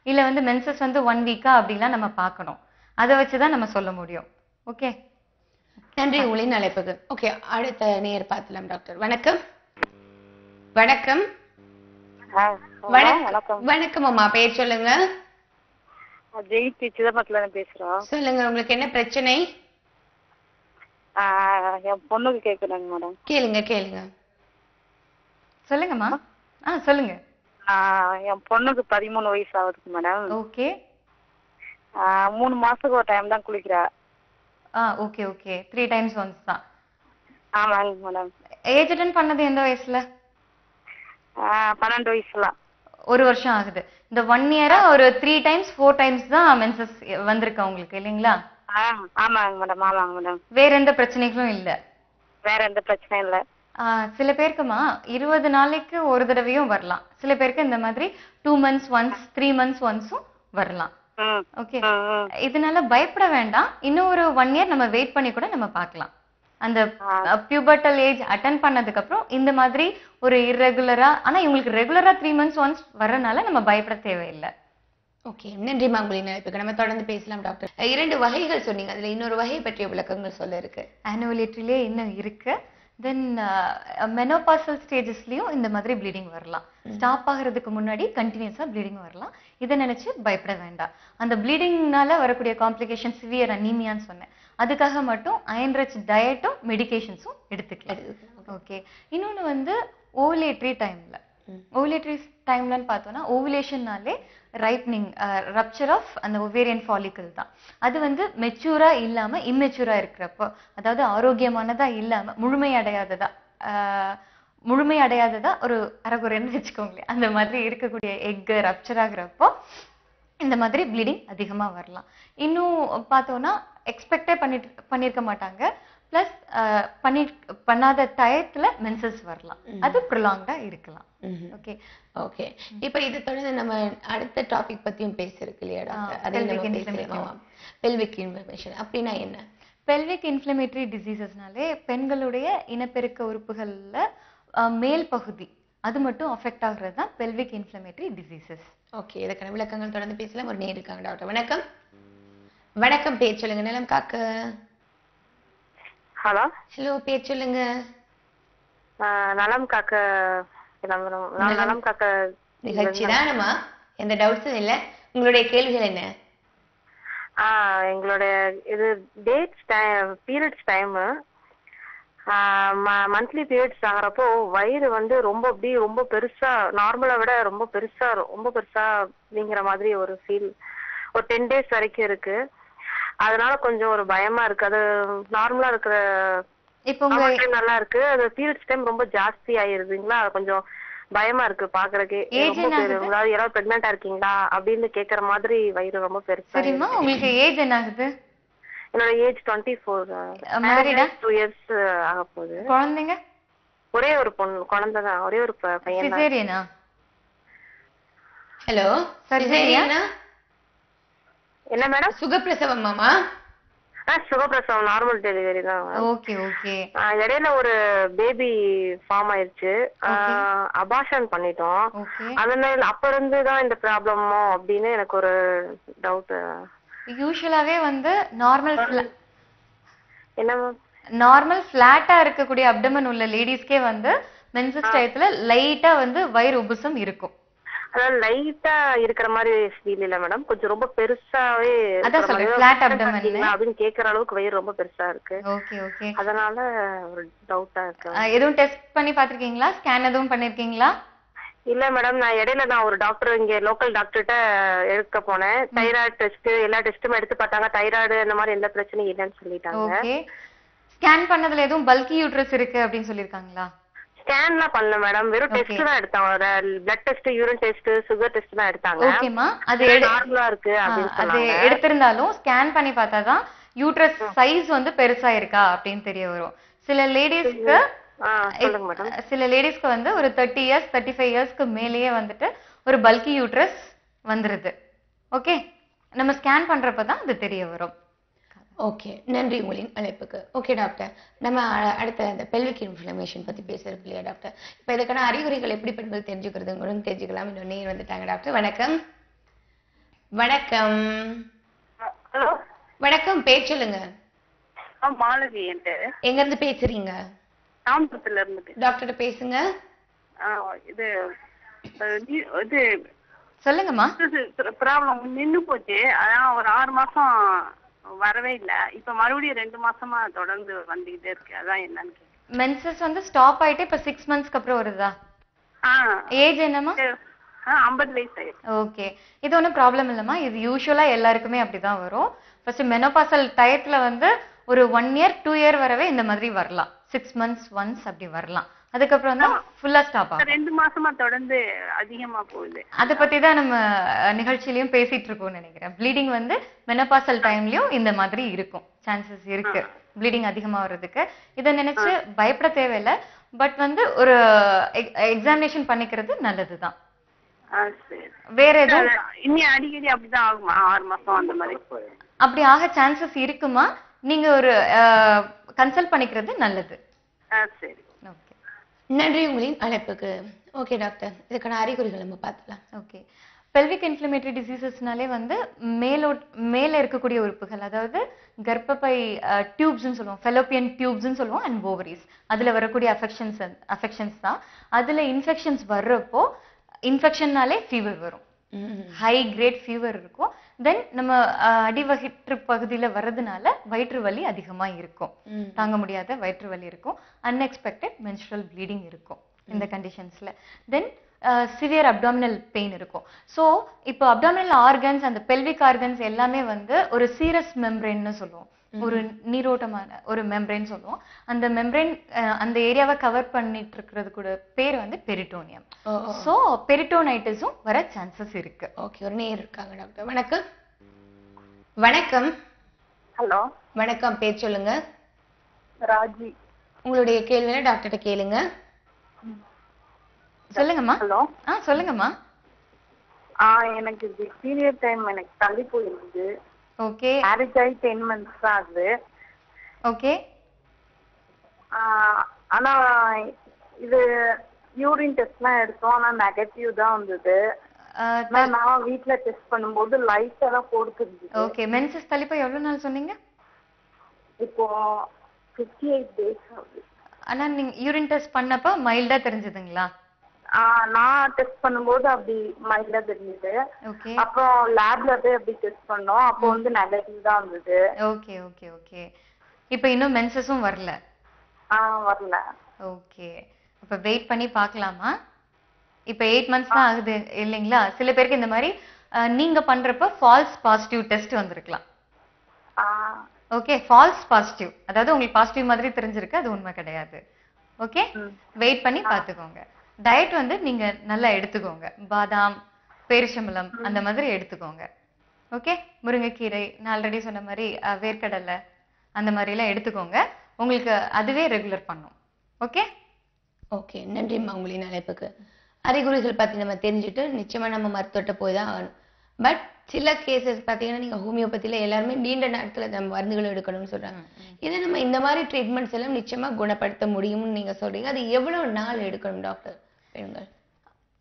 இல்ல வந்து மென்சஸ் வந்து 1 வீக்கா அப்படிலாம் நம்ம பார்க்கணும். அதை வச்சுதான் நம்ம சொல்ல முடியும். ஓகே, நன்றி உங்களின் அழைப்புக்கு. ஓகே, அடுத்த நேர் பார்க்கலாம். டாக்டர் வணக்கம். வணக்கம். வணக்கம். வணக்கம் அம்மா. பேர் சொல்லுங்க. ஜெயித்தி சிதம்பரத்துல பேசுறோம். சொல்லுங்க, உங்களுக்கு என்ன பிரச்சனை? என் பொண்ணுக்கு கேக்குறாங்க மேடம். கேளுங்க கேளுங்க. சொல்லுங்கம்மா. சொல்லுங்க. என் பொண்ணுக்கு 13 வயசு ஆகுது மேடம். ஓகே. 3 மாசத்துக்கு ஒரு டைம் தான் குளிக்கிறா. Okay okay. 3 times once தான். ஆமாங்க மேடம். ஏஜ் அட்டன் பண்ணது எந்த வயசுல? 12 வயசுல. 1 வருஷம் ஆகுது. இந்த 1 இயரா ஒரு 3 times 4 times தான் மென்சஸ் வந்திருக்கு உங்களுக்கு, இல்லைங்களா? ஆமாங்க மேடம். ஆமாங்க மேடம். வேற எந்த பிரச்சனைகளும் இல்ல? வேற எந்த பிரச்சனையும் இல்ல. சில பேருக்குமா 20 நாளைக்கு ஒரு தடவையும் வரலாம். சில பேருக்கு இந்த மாதிரி 2 months once 3 months onceம் வரலாம். ஓகே. இதனால பயப்பட வேண்டாம். இன்னும் ஒரு 1 year நம்ம வெயிட் பண்ணி கூட நம்ம பார்க்கலாம். அந்த பியூபர்டல் ஏஜ் அட்டன் பண்ணதுக்கு அப்புறம் இந்த மாதிரி ஒரு இர்ரெகுலரா, ஆனா இவங்களுக்கு ரெகுலரா 3 months once வரனால நம்ம பயப்பட தேவையில்லை. ஓகே, நன்றிமா உங்களின் அழைப்புக்கு. நம்ம தொடர்ந்து பேசலாம் டாக்டர். 2 வகைகள் சொன்னீங்க, அதுல இன்னொரு வகையை பற்றிய விளக்கங்கள் சொல்ல இருக்கு. ஆனுவலேட்டரிலே இன்னும் இருக்கு. தென் மெனோபாசல் ஸ்டேஜஸ்லயும் இந்த மாதிரி ப்ளீடிங் வரலாம். ஸ்டாப் ஆகிறதுக்கு முன்னாடி கண்டினியூஸா ப்ளீடிங் வரலாம். இதை நினைச்சு பயப்பட வேண்டாம். அந்த ப்ளீடிங்னால வரக்கூடிய காம்ப்ளிகேஷன் சிவியர் அனீமியான்னு சொன்னேன். அதுக்காக மட்டும் அயன் ரிச் டயட்டும் மெடிகேஷன்ஸும் எடுத்துக்கலாம். ஓகே, இன்னொன்னு வந்து ஓவுலேட்டரி டைம்லன்னு பார்த்தோம்னா ஓவுலேஷன்னாலே ரைப்னிங் ரப்சர் ஆஃப் அந்த ஒவேரியன் ஃபாலிக்கல் தான். அது வந்து மெச்சூரா இல்லாம இம்மெச்சூரா இருக்கிறப்போ, அதாவது ஆரோக்கியமானதா இல்லாம முழுமையடையாததா ஒரு அரைகுறைன்னு வச்சுக்கோங்களேன், அந்த மாதிரி இருக்கக்கூடிய எக் ரப்சர் ஆகுறப்போ இந்த மாதிரி ப்ளீடிங் அதிகமா வரலாம். இன்னும் பார்த்தோம்னா எக்ஸ்பெக்டே பண்ணிருக்க மாட்டாங்க, பிளஸ் பண்ணாத டயத்துல மென்சஸ் வரலாம், அது ப்ரொலாங்டா இருக்கலாம். ஓகே ஓகே, இப்போ இது தொடர்ந்து நம்ம அடுத்த டாபிக் பத்தியும் பேசிருக்கு இல்லையா டாக்டர்? பெல்விக் இன்ஃப்ளமேஷன் அப்படின்னா என்ன? பெல்விக் இன்ஃப்ளமேட்டரி டிசீசஸ்னாலே பெண்களுடைய இனப்பெருக்க உறுப்புகள்ல மேல் பகுதி அது மட்டும் அஃபெக்ட் ஆகுறது தான் பெல்விக் இன்ஃப்ளமேட்டரி டிசீசஸ். ஓகே, இதுக்கான விளக்கங்கள் தொடர்ந்து பேசலாம். ஒரு நேர் இருக்காங்க டாக்டர். வணக்கம். வணக்கம், பேர் சொல்லுங்க. நலம் காக்க. ஹலோ ஹலோ, பேர் சொல்லுங்க. நலம் காக்க நலம் காக்க நிகழ்ச்சி தானம்மா, எந்த டவுட்ஸும் இல்லை. உங்களுடைய கேள்விகள் என்ன? எங்களுடைய இது dates periods time monthly periods ஆகிறப்போ வயிறு வந்து ரொம்ப பெருசா, நார்மலை விட ரொம்ப பெருசா அப்படிங்கிற மாதிரி ஒரு ஃபீல் ஒரு 10 days வரைக்கும் இருக்கு. அதனால கொஞ்சம் ஒரு பயமா இருக்கு. அது நார்மலா இருக்கிற இப்போ நல்லா இருக்கு, அது பீரியட்ஸ் டைம் ரொம்ப ஜாஸ்தி ஆயிருதுங்களா, கொஞ்சம் பயமா இருக்கு பாக்குறதுக்கே. யாராவது பிரெக்னெண்டா இருக்கீங்களா அப்படின்னு கேக்குற மாதிரி வயிறு ரொம்ப பெருசா. சரிம்மா, உங்களுக்கு ஏஜ் என்ன ஆகுது? என்னோட ஏஜ் 24. மேரிடா? 2 years ஆக போகுது. குழந்தைங்க? ஒரே ஒரு பொண்ணு குழந்தை தான், ஒரே ஒரு பையன். சிசேரியனா? ஹலோ, சிசேரியனா? என்ன மேடம்? சுகப்பிரசவமாமா? சுகப்பிரசவம், நார்மல் டெலிவரி தான். Okay okay. இடையில ஒரு பேபி ஃபார்ம் ஆயிருச்சு, அபார்ஷன் பண்ணிட்டோம். அதனால அப்ப இருந்து தான் இந்த ப்ராப்ளமோ அப்படின்னு எனக்கு ஒரு டவுட். யூசுவலாவே வந்து நார்மல் ஃபிளாட்டா இருக்கக்கூடிய அப்டமன் உள்ள லேடிஸ்க்கே வந்து மென்சஸ் டயத்துல லைட்டா வந்து வயிறு உபுசம் இருக்கும். அதாவது லைட்டா இருக்கிற மாதிரி ஃபீல் இல்ல மேடம், கொஞ்சம் ரொம்ப பெருசாவே அப்படின்னு கேக்குற அளவுக்கு வயிறு ரொம்ப பெருசா இருக்கு. ஓகே ஓகே, அதனால ஒரு டவுட்டா இருக்கு. எதுவும் டெஸ்ட் பண்ணி பாத்திருக்கீங்களா? ஸ்கேன் எதுவும் பண்ணிருக்கீங்களா? இல்ல மேடம், நான் இடையில ஒரு டாக்டர் இங்க லோக்கல் டாக்டர்கிட்ட எடுக்க போனேன். தைராய்டு டெஸ்ட் எல்லா டெஸ்ட்டும் எடுத்து பார்த்தாங்க, தைராய்டு அந்த மாதிரி எந்த பிரச்சனையும் இல்லைன்னு சொல்லிட்டாங்க. ஓகே, ஸ்கேன் பண்ணதுல எதுவும் பல்கி யூட்ரஸ் இருக்கு அப்படின்னு சொல்லிருக்காங்களா? ஸ்கேன்லாம் பண்ணல மேடம், வெறும் டெஸ்ட் தான் எடுத்தாங்க. Blood test, urine test, sugar test தான் எடுத்தாங்க. ஓகேமா, அது நார்மலா இருக்கு அப்படின்னு சொன்னாங்க. அது எடுத்திருந்தாலும் ஸ்கேன் பண்ணி பார்த்தாதான் யூட்ரஸ் சைஸ் வந்து பெருசா இருக்கா அப்படின்னு தெரிய வரும். சில லேடிஸ்க்கு வந்து ஒரு 30 years 35 yearsக்கு மேலேயே வந்துட்டு ஒரு பல்கி யூட்ரஸ் வந்துருது. ஓகே, நம்ம ஸ்கேன் பண்றப்பதான் அது தெரிய வரும். ஓகே, நன்றி உங்களின் அழைப்புக்கு. ஓகே டாக்டர், நம்ம அடுத்த அந்த பெல்விக் இன்ஃப்ளமேஷன் பத்தி பேசுறது இல்லையா டாக்டர்? இப்போ இதுக்கான அறிகுறிகள் எப்படி பெண்கள் தெரிஞ்சுக்கிறதுங்களும் தெரிஞ்சுக்கலாம். இன்னொரு நேர் வந்துட்டாங்க டாக்டர். வணக்கம். வணக்கம். ஹலோ வணக்கம், பேர் சொல்லுங்க. மாலவி என் பேரு. எங்க இருந்து பேசுறீங்க? தாம்பரத்துல இருந்து. டாக்டர் பேசுங்க. இது இது சொல்லுங்கம்மா. ப்ராப்ளம் நின்னு போச்சு, அதான் ஒரு 6 மாசம் வரவே இல்ல. இப்ப மறுபடியும் 2 மாசமா தொடர்ந்து வந்துகிட்டே இருக்கு. அதான் என்னன்னு கேக்குறேன். மென்சஸ் வந்து ஸ்டாப் ஆயிட்டு இப்ப 6 monthsக்கு அப்புறம் வருதா? ஏஜ் என்னமா? 50 வயசு ஆயிடுச்சு. ஓகே, இது ஒன்றும் ப்ராப்ளம் இல்லைம்மா. இது யூஸ்வலா எல்லாருக்குமே அப்படிதான் வரும். ஃபர்ஸ்ட் மெனோபாசல் டயத்துல வந்து ஒரு 1 year 2 year வரவே இந்த மாதிரி வரலாம். 6 months once அப்படி வரலாம். அதுக்கப்புறம் தான் ஃபுல்லா ஸ்டாப் ஆகும். 2 மாசமா தொடர்ந்து அதிகமா போகுது. அதை பத்தி தான் நம்ம நிகழ்ச்சியிலயும் பேசிட்டு இருக்கோம்னு நினைக்கிறேன். ப்ளீடிங் வந்து மெனோபாசல் டைம்லயும் இந்த மாதிரி இருக்கும், சான்சஸ் இருக்கு ப்ளீடிங் அதிகமா வர்றதுக்கு. இதை நினைச்சு பயப்பட தேவையில்லை. பட் வந்து ஒரு எக்ஸாமினேஷன் பண்ணிக்கிறது நல்லதுதான். வேற எதுவும் இன்னும் அடிக்கடி அப்படிதான் ஆகுமா? 6 மாசம் அந்த மாதிரி அப்படி ஆக சான்சஸ் இருக்குமா? நீங்க ஒரு கன்சல்ட் பண்ணிக்கிறது நல்லது. சரி, நன்றி உங்களின் அழைப்புக்கு. ஓகே டாக்டர், இதுக்கான அறிகுறிகள் நம்ம பார்க்கலாம். ஓகே, பெல்விக் இன்ஃப்ளமேட்டரி டிசீசஸ்னாலே வந்து மேல இருக்கக்கூடிய உறுப்புகள், அதாவது கர்ப்பப்பை டியூப்ஸ்ன்னு சொல்லுவோம், ஃபெலோப்பியன் டியூப்ஸ்ன்னு சொல்லுவோம், அண்ட் ஓவரிஸ், அதுல வரக்கூடிய அஃபெக்ஷன்ஸ் தான். அதுல இன்ஃபெக்ஷன்ஸ் வர்றப்போ இன்ஃபெக்ஷன்னாலே ஃபீவர் வரும், ஹை கிரேட் ஃபீவர் இருக்கும். தென் நம்ம அடிவயிற்று பகுதியில வர்றதுனால வயிற்று வலி அதிகமா இருக்கும், தாங்க முடியாத வயிற்று வலி இருக்கும், அன்எக்ஸ்பெக்டட் மென்ஸ்ட்ரல் ப்ளீடிங் இருக்கும் இந்த கண்டிஷன்ஸ்ல. தென் சிவியர் அப்டாமினல் பெயின் இருக்கும். ஸோ இப்போ அப்டாமினல் ஆர்கன்ஸ், அந்த பெல்விக் ஆர்கன்ஸ் எல்லாமே வந்து ஒரு சீரஸ் மெம்பரேன்னு சொல்லுவோம், ஒரு நீரோட்டமான ஒரு மெம்பரேன் சொல்லுவோம். அந்த மெம்பரேன் அந்த ஏரியாவை கவர் பண்ணிட்டு இருக்கிறது கூட பேர் வந்து பெரிட்டோனியம். ஸோ பெரிட்டோனைட்டிஸும் வர சான்சஸ் இருக்கு. ஓகே, ஒரு நேர் இருக்காங்க டாக்டர். வணக்கம். வணக்கம். ஹலோ. வணக்கம், பேர் சொல்லுங்க. ராஜி. உங்களுடைய கேள்வியை டாக்டர்கிட்ட கேளுங்க. சொல்லுங்கம்மா. ஹலோ. சொல்லுங்கம்மா. எனக்கு பீரியட் டைம் எனக்கு தள்ளி போயிருக்குது. ஓகே. மேரேஜ் ஆகி 10 months தான் ஆகுது. ஓகே. ஆனா இது யூரின் டெஸ்ட்லாம் எடுத்தோம், ஆனா நெகட்டிவ் தான் வந்தது. நான் வீட்ல டெஸ்ட் பண்ணும்போது லைட்டா தான் கொடுத்துருந்துது. ஓகே. மென்சஸ் தள்ளிப்போ எவ்வளவு நாள் சொன்னீங்க? இப்போ 58 days ஆகுது. ஆனா நீங்க யூரின் டெஸ்ட் பண்ணப்ப மைல்டா தெரிஞ்சதுங்களா? நான் டெஸ்ட் பண்ணும்போது அப்படி மைல்டா தெரிஞ்சது. ஓகே. அப்புறம் லேப்ல போய் அப்படி டெஸ்ட் பண்ணோம், அப்போ வந்து நெகட்டிவ் தான் வந்தது. Okay okay okay. இப்போ இன்னும் மென்சஸும் வரல? வரல. ஓகே. அப்ப வெயிட் பண்ணி பார்க்கலாமா? இப்போ 8 months தான் ஆகுது இல்லைங்களா? சில பேருக்கு இந்த மாதிரி நீங்க பண்றப்ப ஃபால்ஸ் பாசிட்டிவ் டெஸ்ட் வந்திருக்கலாம். ஓகே, ஃபால்ஸ் பாசிட்டிவ், அதாவது உங்களுக்கு பாசிட்டிவ் மாதிரி தெரிஞ்சிருக்கு, அது உண்மை கிடையாது. ஓகே, வெயிட் பண்ணி பார்த்துக்கோங்க. டயட் வந்து நீங்க நல்லா எடுத்துக்கோங்க, பாதாம், பேரிச்சம்பழம் அந்த மாதிரி எடுத்துக்கோங்க. ஓகே, முருங்கைக்கீரை, நான் ஆல்ரெடி சொன்ன மாதிரி வேர்க்கடலை அந்த மாதிரி எல்லாம் எடுத்துக்கோங்க, உங்களுக்கு அதுவே ரெகுலர் பண்ணும். ஓகே ஓகே, நன்றிம்மா உங்களின் அழைப்புக்கு. அறிகுறிகள் பத்தி நம்ம தெரிஞ்சுட்டு நிச்சயமா நம்ம மருத்துவத்தை போய் தான் ஆகணும். பட் சில கேசஸ் பார்த்தீங்கன்னா நீங்க ஹோமியோபதியில எல்லாருமே நீண்ட நாட்கள் நம்ம மருந்துகள் எடுக்கணும்னு சொல்றாங்க. இதை நம்ம இந்த மாதிரி ட்ரீட்மெண்ட்ஸ் எல்லாம் நிச்சயமா குணப்படுத்த முடியும்னு நீங்க சொல்றீங்க. அது எவ்வளவு நாள் எடுக்கணும் டாக்டர்?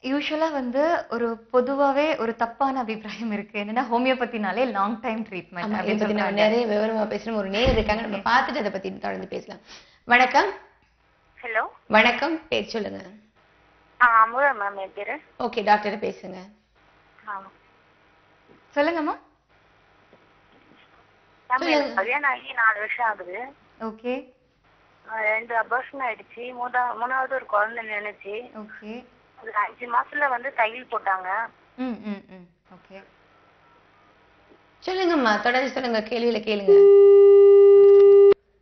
யூஸ்வலா வந்து ஒரு பொதுவாவே ஒரு தப்பான அபிப்பிராயம் இருக்கு, என்னன்னா ஹோமியோபதினாலே லாங் டைம் ட்ரீட்மெண்ட். இதை பத்தி நம்ம நிறைய விவரமா பேசணும், ஒரு நேர் இருக்காங்க, நம்ம பார்த்துட்டு அதை பத்தி தொடர்ந்து பேசலாம். வணக்கம். ஹலோ. வணக்கம், பேர் சொல்லுங்க. அமுதா மேம் என் பேரு. ஓகே, டாக்டர் பேசுங்க. சொல்லுங்கம்மா. கல்யாணம் ஆகி 4 வருஷம் ஆகுது. ஓகே. 2 அபார்ஷன் ஆயிடுச்சு, மூணாவது ஒரு குழந்தை நினைச்சு. ஓகே. ஒரு 5 மாசத்துல வந்து தையல் போட்டாங்க. ஓகே, சொல்லுங்கம்மா, தொடர்ந்து சொல்லுங்க, கேள்வியில கேளுங்க.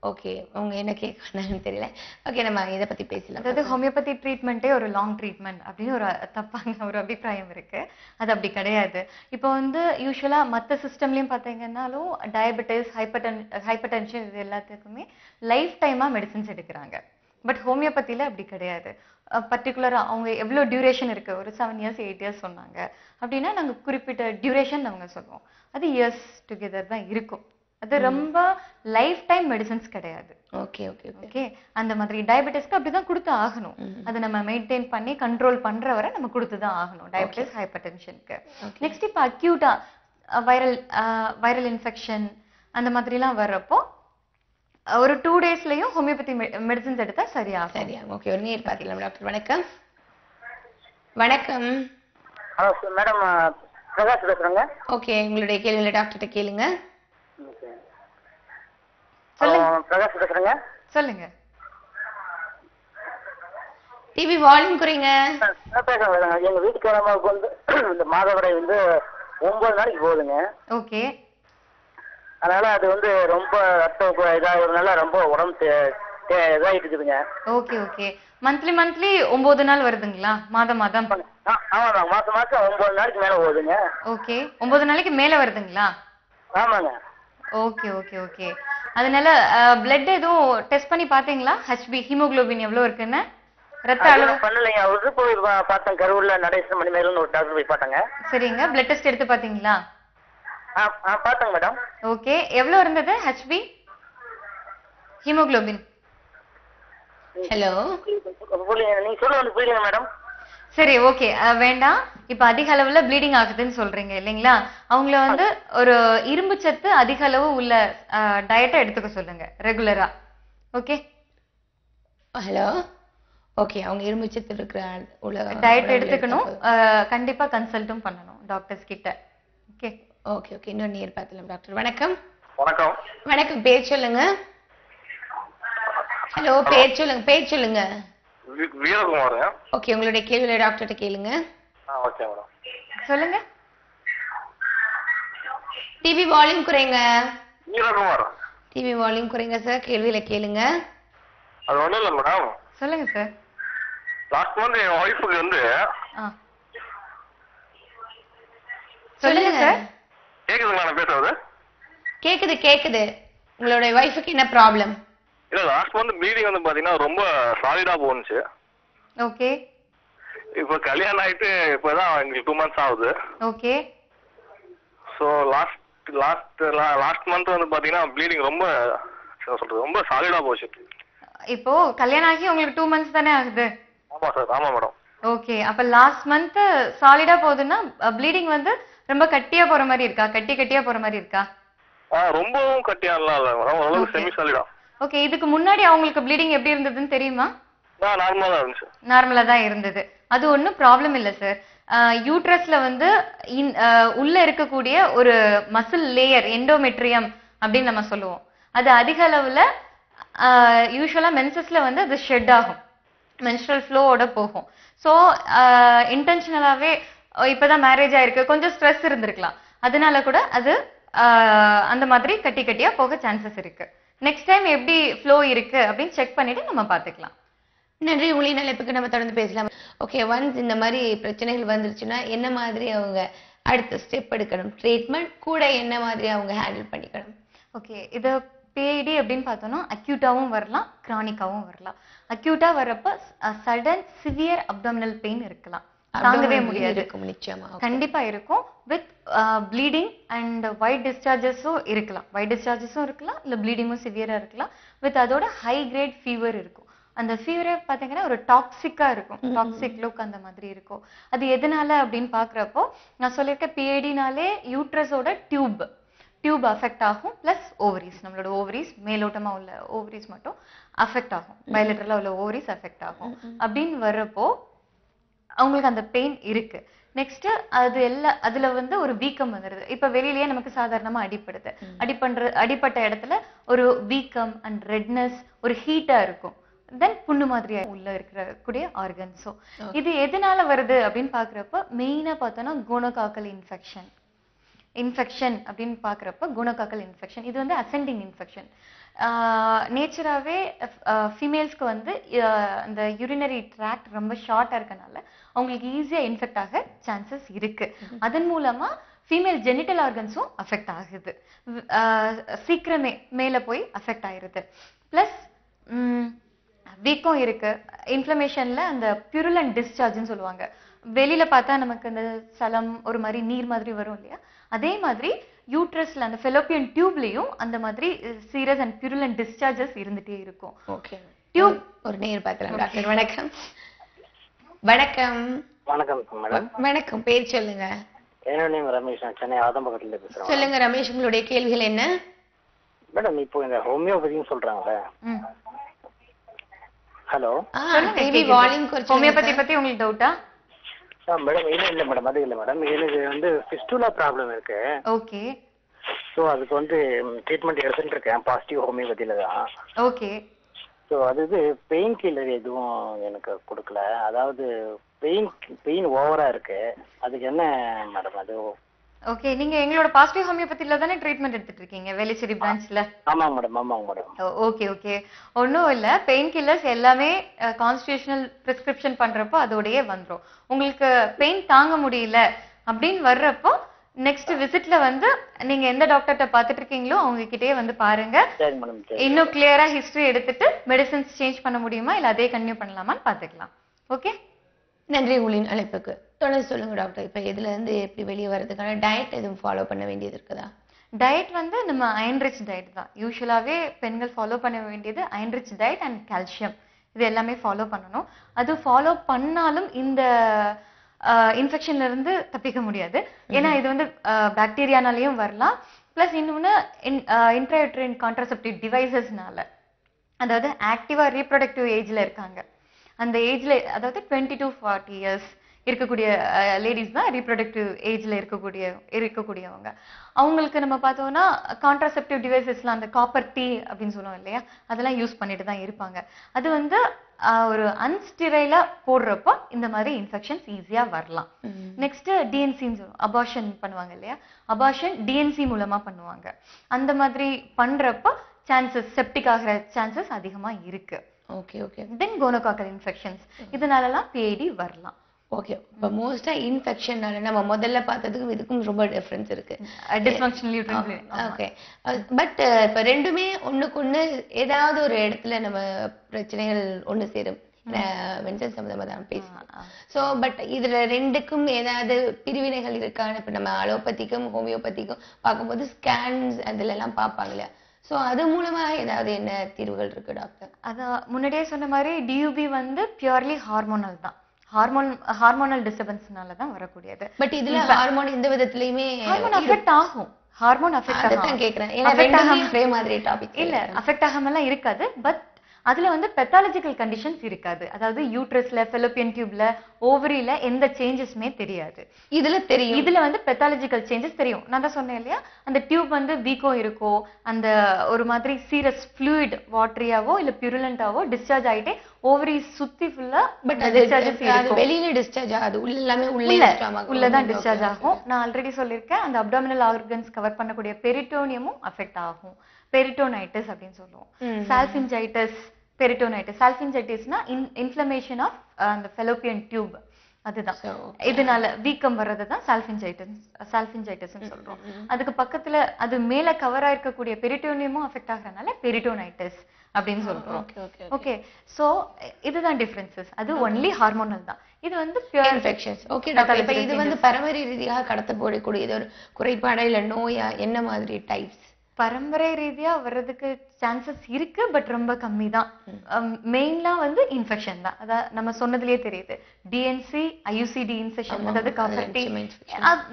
ஓகே, அவங்க என்ன கேட்கறாங்கன்னு தெரியல. ஓகே, நம்ம இதை பத்தி பேசலாம். அதாவது ஹோமியோபதி ட்ரீட்மெண்ட்டே ஒரு லாங் ட்ரீட்மெண்ட் அப்படின்னு ஒரு தப்பான ஒரு அபிப்பிராயம் இருக்கு, அது அப்படி கிடையாது. இப்போ வந்து யூஸ்வலா மற்ற சிஸ்டம்லயும் பார்த்தீங்கன்னாலும் டயபெட்டிஸ், ஹைப்பர் டென்ஷன் இது எல்லாத்துக்குமே லைஃப் டைமா மெடிசின்ஸ் எடுக்கிறாங்க. பட் ஹோமியோபதியில அப்படி கிடையாது. பர்டிகுலரா அவங்க எவ்வளவு டியூரேஷன் இருக்கு, ஒரு 7 years 8 years சொன்னாங்க அப்படின்னா நாங்க குறிப்பிட்ட டியூரேஷன் அவங்க சொல்லுவோம், அது இயர்ஸ் டுகெதர் தான் இருக்கும். அது ரொம்ப லைஃப் டைம் மெடிசன்ஸ் கிடையாது. Okay okay okay. அந்த மாதிரி டயபெட்டிஸ்க்கு அப்படிதான் கொடுத்து ஆகணும், அதை நம்ம மெயின்டைன் பண்ணி கண்ட்ரோல் பண்ற வரை நம்ம கொடுத்து தான் ஆகணும் டயபெட்டிஸ், ஹைப்பர் டென்ஷனுக்கு. நெக்ஸ்ட் இப்போ அக்யூட்டா வைரல் இன்ஃபெக்ஷன் அந்த மாதிரிலாம் வர்றப்போ ஒரு 2 daysலயும் ஹோமியோபதி மெடிசன்ஸ் எடுத்தா சரியாகும். சரியா? ஓகே, ஒரு நேர் பார்க்கலாம். டாக்டர் வணக்கம். வணக்கம். ஹலோ மேடம், பிரகாஷ் பேசுறேங்க. ஓகே, உங்களுடைய கேள்வியில டாக்டர்கிட்ட கேளுங்க. பிரகாஷ் பேசுறேங்க. சொல்லுங்க. டிவி வால்யூம் குறைங்க. பேசுறேங்க. எங்க வீட்டுக்காரம்மாவுக்கு வந்து இந்த மாதவிடாய் வந்து 9 நாளைக்கு போகுதுங்க. ஓகே. அதனால அது வந்து ரொம்ப ரத்தம் இதாகிறதுனால ரொம்ப உடம்பு இதாகிட்டு இருக்குதுங்க. Okay okay. மந்த்லி 9 நாள் வருதுங்களா? மாதம் ஆமாங்க, மாசம் 9 நாளைக்கு மேல போகுதுங்க. ஓகே, 9 நாளைக்கு மேல வருதுங்களா? ஆமாங்க. Okay okay okay. அதனால பிளட் எதுவும் டெஸ்ட் பண்ணி பாத்தீங்களா? ஹெச்பி ஹீமோகுளோபின் எவ்வளவு இருக்குன்னு ரத்த அளவு பண்ணலைங்க. அவருக்கு போய் பார்த்தேன், கரூர்ல நடேசன் மணிமேலன்னு ஒரு டாக்டர் போய் பார்த்தாங்க. சரிங்க, பிளட் டெஸ்ட் எடுத்து பாத்தீங்களா? பார்த்தேங்க மேடம். ஓகே, எவ்வளவு இருந்தது ஹெச்பி ஹீமோகுளோபின்? ஹலோ, நீங்க சொல்ல வந்து புரியல மேடம். சரி, ஓகே, வேண்டாம். இப்ப அதிக அளவுல ப்ளீடிங் ஆகுதுன்னு சொல்றீங்க இல்லைங்களா? அவங்கள வந்து ஒரு இரும்பு சத்து அதிக அளவு உள்ள டயட்டை எடுத்துக்க சொல்லுங்க ரெகுலரா. Okay, hello. ஓகே, அவங்க இரும்பு சத்து இருக்கிற டயட் எடுத்துக்கணும். கண்டிப்பா கன்சல்ட்டும் பண்ணணும் டாக்டர்ஸ் கிட்ட. ஓகே ஓகே ஓகே, இன்னொரு நேர் பார்க்கலாம். டாக்டர் வணக்கம். வணக்கம். வணக்கம், பேர் சொல்லுங்க. ஹலோ, பேர் சொல்லுங்க. வீரகுமார். ஓகே, உங்களுடைய கேள்வியில டாக்டர்கிட்ட கேளுங்க. Okay madam. சொல்லுங்க. டிவி வால்யூம் குறைங்க. வீரகுமார். டிவி வால்யூம் குறைங்க சார், கேள்வியில கேளுங்க. அது ஒண்ணும் இல்ல மேடம். சொல்லுங்க சார். லாஸ்ட் மந்த் என் ஒய்ஃபுக்கு வந்து சொல்லுங்க சார். கேக்குதுங்களா நான் பேசுறது? கேக்குது. உங்களோட ஒய்ஃபுக்கு என்ன ப்ராப்ளம்? இல்ல, லாஸ்ட் மந்த் ப்ளீடிங் வந்து பாத்தீங்கன்னா ரொம்ப சாலிடா போனுச்சு. ஓகே. இப்ப கல்யாணம் ஆயிட்டு இப்பதான் எங்களுக்கு 2 months ஆகுது. ஓகே. சோ லாஸ்ட் மந்த் வந்து பாத்தீங்கன்னா ப்ளீடிங் ரொம்ப ரொம்ப சாலிடா போச்சு. இப்போ கல்யாணம் ஆகி உங்களுக்கு 2 months தானே ஆகுது? ஆமா சார். ஆமா மேடம். ஓகே, அப்ப லாஸ்ட் மந்த் சாலிடா போகுதுன்னா ப்ளீடிங் வந்து ரொம்ப கட்டியா போற மாதிரி இருக்கா? கட்டியா போற மாதிரி இருக்கா? ரொம்பவும் கட்டியா இல்ல மேடம், ஓரளவு செமி சாலிடா. ஓகே, இதுக்கு முன்னாடி அவங்களுக்கு ப்ளீடிங் எப்படி இருந்ததுன்னு தெரியுமா? நார்மலா தான் இருந்துச்சு. நார்மலா தான் இருந்தது. அது ஒன்றும் ப்ராப்ளம் இல்லை சார். யூட்ரஸ்ல வந்து உள்ள இருக்கக்கூடிய ஒரு மசில் லேயர் எண்டோமெட்ரியம் அப்படின்னு நம்ம சொல்லுவோம். அது அதிக அளவுல யூஸ்வலா மென்சஸ்ல வந்து அது ஷெட் ஆகும், மென்ஸ்ட்ரல் ஃப்ளோவோட போகும். ஸோ இன்டென்ஷனலாவே இப்பதான் மேரேஜ் ஆயிருக்கு, கொஞ்சம் ஸ்ட்ரெஸ் இருந்திருக்கலாம், அதனால கூட அது அந்த மாதிரி கட்டியா போக சான்சஸ் இருக்கு. நெக்ஸ்ட் டைம் எப்படி ஃப்ளோ இருக்கு அப்படின்னு செக் பண்ணிட்டு நம்ம பார்த்துக்கலாம். நன்றி. உங்களின் அழைப்புக்கு நம்ம தொடர்ந்து பேசலாம். ஓகே, ஒன்ஸ் இந்த மாதிரி பிரச்சனைகள் வந்துருச்சுன்னா என்ன மாதிரி அவங்க அடுத்த ஸ்டெப் எடுக்கணும், ட்ரீட்மெண்ட் கூட என்ன மாதிரி அவங்க ஹேண்டில் பண்ணிக்கணும்? ஓகே, இது PID அப்படின்னு பார்த்தோம்னா அக்யூட்டாவும் வரலாம், கிரானிக்காவும் வரலாம். அக்யூட்டா வரப்ப சடன் சிவியர் அப்டாமினல் பெயின் இருக்கலாம், தாங்கவே முடியாது, கண்டிப்பா இருக்கும். வித் ப்ளீடிங் அண்ட் ஒயிட் டிஸ்சார்ஜஸும் இருக்கலாம். ஒயிட் டிஸ்சார்ஜஸும் இருக்கலாம், இல்ல ப்ளீடிங்கும் சிவியரா இருக்கலாம். வித் அதோட ஹை கிரேட் ஃபீவர் இருக்கும். அந்த ஃபீவரே பார்த்தீங்கன்னா ஒரு டாக்ஸிக்கா இருக்கும், டாக்ஸிக் லுக் அந்த மாதிரி இருக்கும். அது எதனால அப்படின்னு பாக்குறப்போ நான் சொல்லியிருக்கேன், PIDனாலே யூட்ரஸோட டியூப் அஃபெக்ட் ஆகும், பிளஸ் ஓவரிஸ், நம்மளோட ஓவரிஸ் மேலோட்டமா உள்ள ஓவரிஸ் மட்டும் அஃபெக்ட் ஆகும், பைலேட்டரலா உள்ள ஓவரிஸ் அஃபெக்ட் ஆகும். அப்படின்னு வர்றப்போ அவங்களுக்கு அந்த பெயின் இருக்கு. நெக்ஸ்ட் அதுல வந்து ஒரு வீக்கம் வந்துடுது. இப்ப வெளியிலேயே நமக்கு சாதாரணமா அடிப்படுது, அடிப்பட்ட இடத்துல ஒரு வீக்கம் அண்ட் ரெட்னஸ், ஒரு ஹீட்டா இருக்கும், தென் புண்ணு மாதிரியா உள்ள இருக்கக்கூடிய ஆர்கன்ஸும். இது எதனால வருது அப்படின்னு பாக்குறப்ப மெயினா பார்த்தோம்னா கோனோகாக்கல் இன்ஃபெக்ஷன் அப்படின்னு பாக்குறப்ப கோனோகாக்கல் இன்ஃபெக்ஷன் இது வந்து அசெண்டிங் இன்ஃபெக்ஷன். நேச்சராகவே ஃபீமேல்ஸ்க்கு வந்து அந்த யூரினரி ட்ராக்ட் ரொம்ப ஷார்ட்டா இருக்கனால அவங்களுக்கு ஈஸியா இன்ஃபெக்ட் ஆக சான்சஸ் இருக்கு. அதன் மூலமா ஃபீமேல் ஜெனிட்டல் ஆர்கன்ஸும் அஃபெக்ட் ஆகுது, சீக்கிரமே மேல போய் அஃபெக்ட் ஆயிருது. பிளஸ் வீக்கம் இருக்கு. இன்ஃப்ளமேஷன்ல அந்த பியூரலண்ட் டிஸ்சார்ஜ்னு சொல்லுவாங்க, வெளியில பார்த்தா நமக்கு அந்த சலம் ஒரு மாதிரி நீர் மாதிரி வரும் இல்லையா, அதே மாதிரி யூட்ரஸ்ல அந்த ஃபெலோப்பியன் டியூப்லயும் அந்த மாதிரி சீரியஸ் அண்ட் பியூரலண்ட் டிஸ்சார்ஜஸ் இருந்துட்டே இருக்கும். ஓகே, டியூப் ஒரு நேர் பார்க்கலாம். டாக்டர் வணக்கம். வணக்கம். வணக்கம் மேடம். வணக்கம், பேர் சொல்லுங்க. என்னோட நேம் ரமேஷ், நான் சென்னை ஆதம்பகத்துல பேசுறேன். சொல்லுங்க ரமேஷ், உங்களுடைய கேள்விகள் என்ன? மேடம், இப்போ இந்த ஹோமியோபதின்னு சொல்றாங்களே, ஹலோ, டிவி வால்யூம் கொஞ்சம். ஹோமியோபதி பத்தி உங்களுக்கு டவுட்டா? மேடம் இல்ல மேடம், அது இல்ல மேடம், எனக்கு வந்து ஃபிஸ்டுலா ப்ராப்ளம் இருக்கு. ஓகே. ஸோ அதுக்கு வந்து ட்ரீட்மெண்ட் எடுத்துட்டு இருக்கேன், பாசிட்டிவ் ஹோமியோபதியில தான். ஓகே. ஸோ அது பெயின் கில்லர் எதுவும் எனக்கு கொடுக்கல, அதாவது பெயின் ஓவரா இருக்கு, அதுக்கு என்ன மேடம் அது? ஓகே, நீங்க எங்களோட பாசிட்டிவ் ஹோமியோபதியில தானே ட்ரீட்மெண்ட் எடுத்துட்டு இருக்கீங்க, வேலிச்சேரி பிரான்ச்ல? ஆமாங்க மேடம், ஆமாங்க மேடம். ஓகே ஓகே, ஒன்றும் இல்லை, பெயின் கில்லர்ஸ் எல்லாமே கான்ஸ்டிடியூஷனல் பிரிஸ்கிரிப்ஷன் பண்றப்போ அதோடயே வந்துடும். உங்களுக்கு பெயின் தாங்க முடியல அப்படின்னு வர்றப்போ நெக்ஸ்ட் விசிட்ல வந்து நீங்க எந்த டாக்டர்கிட்ட பார்த்துட்டு இருக்கீங்களோ அவங்க கிட்டே வந்து பாருங்க, இன்னும் கிளியரா ஹிஸ்டரி எடுத்துட்டு மெடிசன்ஸ் சேஞ்ச் பண்ண முடியுமா இல்ல அதே கண்டினியூ பண்ணலாமான்னு பாத்துக்கலாம். ஓகே, நன்றி உங்களின் அழைப்புக்கு. தொடர்ந்து சொல்லுங்க டாக்டர், இப்ப இதுல இருந்து எப்படி வெளியே வர்றதுக்கான டயட் எதுவும் ஃபாலோ பண்ண வேண்டியது இருக்குதா? டயட் வந்து நம்ம அயன் ரிச் டயட் தான் யூஸ்வலாவே பெண்கள் ஃபாலோ பண்ண வேண்டியது, iron rich diet and calcium, இது எல்லாமே ஃபாலோ பண்ணணும். அது ஃபாலோ பண்ணாலும் இந்த இன்ஃபெக்ஷன்ல இருந்து தப்பிக்க முடியாது. ஏன்னா இது வந்து பாக்டீரியானாலையும் வரலாம். பிளஸ் இன்னொன்னு இன்ட்ராயூட்ரைன் கான்ட்ராசெப்டிவ் டிவைசஸ்னால, அதாவது ஆக்டிவா ரீப்ரொடக்டிவ் ஏஜ்ல இருக்காங்க, அந்த ஏஜ்ல அதாவது 20 to 40 இயர்ஸ் இருக்கக்கூடிய லேடிஸ் தான் ரீப்ரொடக்டிவ் ஏஜ்ல இருக்கக்கூடியவங்க. அவங்களுக்கு நம்ம பார்த்தோம்னா கான்ட்ராசெப்டிவ் டிவைசஸ்ல அந்த காப்பர் டீ அப்படின்னு சொல்லுவோம் இல்லையா, அதெல்லாம் யூஸ் பண்ணிட்டு தான் இருப்பாங்க. அது வந்து ஒரு அன்ஸ்டிரைலா போடுறப்போ இந்த மாதிரி இன்ஃபெக்ஷன்ஸ் ஈஸியா வரலாம். நெக்ஸ்ட் டிஎன்சின்னு சொல்லுவோம், அபார்ஷன் பண்ணுவாங்க இல்லையா, அபார்ஷன் டிஎன்சி மூலமா பண்ணுவாங்க. அந்த மாதிரி பண்றப்போ சான்சஸ் செப்டிக் ஆகிற சான்சஸ் அதிகமா இருக்கு. Okay okay. Then gonococcal infections, இதனாலலாம் பிஐடி வரலாம். ஓகே. இப்போ மோஸ்டா இன்ஃபெக்ஷனால நம்ம முதல்ல பார்த்ததுக்கும் இதுக்கும் ரொம்ப டிஃபரன்ஸ் இருக்கு. Dysfunctional uterine bleeding. Okay. But இப்போ ரெண்டுமே ஒண்ணுக்கு ஒண்ணு ஏதாவது ஒரு இடத்துல நம்ம பிரச்சனைகள் ஒண்ணு சேரும். மென்சன் சம்பந்தமா தான் பேசுவோம். ஸோ பட் இதுல ரெண்டுக்கும் ஏதாவது பிரிவினைகள் இருக்கான்னு இப்போ நம்ம அலோபதிக்கும் ஹோமியோபதிக்கும் பார்க்கும்போது ஸ்கேன்ஸ் அதுல எல்லாம் பார்ப்பாங்க இல்லையா, ஸோ அது மூலமா ஏதாவது என்ன தீர்வுகள் இருக்கு டாக்டர்? அதான் முன்னாடியே சொன்ன மாதிரி டியூபி வந்து பியூர்லி ஹார்மோனல் தான், ஹார்மோனல் டிஸ்டர்பன்ஸ்னால தான் வரக்கூடியது. பட் இதுல ஹார்மோன் இந்த விதத்துலயுமே ஹார்மோன் அஃபெக்ட் ஆகும், ஹார்மோன் அஃபெக்ட் ஆகும். அதான் கேக்குறேன், ஏன்னா ரெண்டுமே ஒரே மாதிரி டாபிக் இல்ல, அஃபெக்ட் ஆகாமலாம் இருக்காது. பட் அதுல வந்து பெத்தாலஜிக்கல் கண்டிஷன்ஸ் இருக்காது. அதாவது யூட்ரஸ்ல, ஃபெலோப்பியன் டியூப்ல, ஓவரியில எந்த சேஞ்சஸ்மே தெரியாது. இதுல தெரியும். இதுல வந்து பெத்தாலஜிக்கல் சேஞ்சஸ் தெரியும். நான் தான் சொன்னேன் இல்லையா, அந்த டியூப் வந்து வீக்கோ இருக்கோ, அந்த ஒரு மாதிரி சீரஸ் ஃப்ளூயிட் வாட்டரியாவோ இல்ல பியூருலண்டாவோ டிஸ்சார்ஜ் ஆயிட்டே ஓவரி சுத்தி ஃபுல்லா பட் அது வெளியில டிஸ்சார்ஜ் ஆகாது, உள்ள எல்லாமே உள்ளதான் டிஸ்சார்ஜ் ஆகும். நான் ஆல்ரெடி சொல்லியிருக்கேன், அந்த அப்டாமினல் ஆர்கன்ஸ் கவர் பண்ணக்கூடிய பெரிட்டோனியமும் அஃபெக்ட் ஆகும். பெரிட்டோனைட்டிஸ் அப்படின்னு சொல்லுவோம். சால்ஃபின்ஜைட்டிஸ், பெரிட்டோனைட்டிஸ். சால்ஃபின்ஜைட்டிஸ்னா இன்ஃப்ளமேஷன் ஆஃப் அந்த ஃபெலோப்பியன் டியூப், அதுதான். இதனால வீக்கம் வர்றது தான் சால்ஃபின்ஜைட்டிஸ் சொல்றோம். அதுக்கு பக்கத்துல அது மேல கவர் ஆயிருக்கக்கூடிய பெரிட்டோனியமும் அஃபெக்ட் ஆகுறதுனால பெரிட்டோனைட்டிஸ் அப்படின்னு சொல்றோம். ஓகே. சோ இதுதான் டிஃபரன்சஸ். அது ஒன்லி ஹார்மோனல் தான். இது வந்து பியூர் இன்ஃபெக்ஷன்ஸ். ஓகே டாக்டர், இப்போ இது வந்து பரம்பரை ரீதியாக கடத்தப்படக்கூடிய இது ஒரு குறைபாடா இல்ல நோயா, என்ன மாதிரி டைப்ஸ்? பரம்பரை ரீதியா வர்றதுக்கு சான்சஸ் இருக்கு, பட் ரொம்ப கம்மி தான். மெயின்லா வந்து இன்ஃபெக்ஷன் தான். அதான் நம்ம சொன்னதுலயே தெரியுது, டிஎன்சி, ஐயூசிடி இன்ஃபெக்ஷன், அதாவது copper T.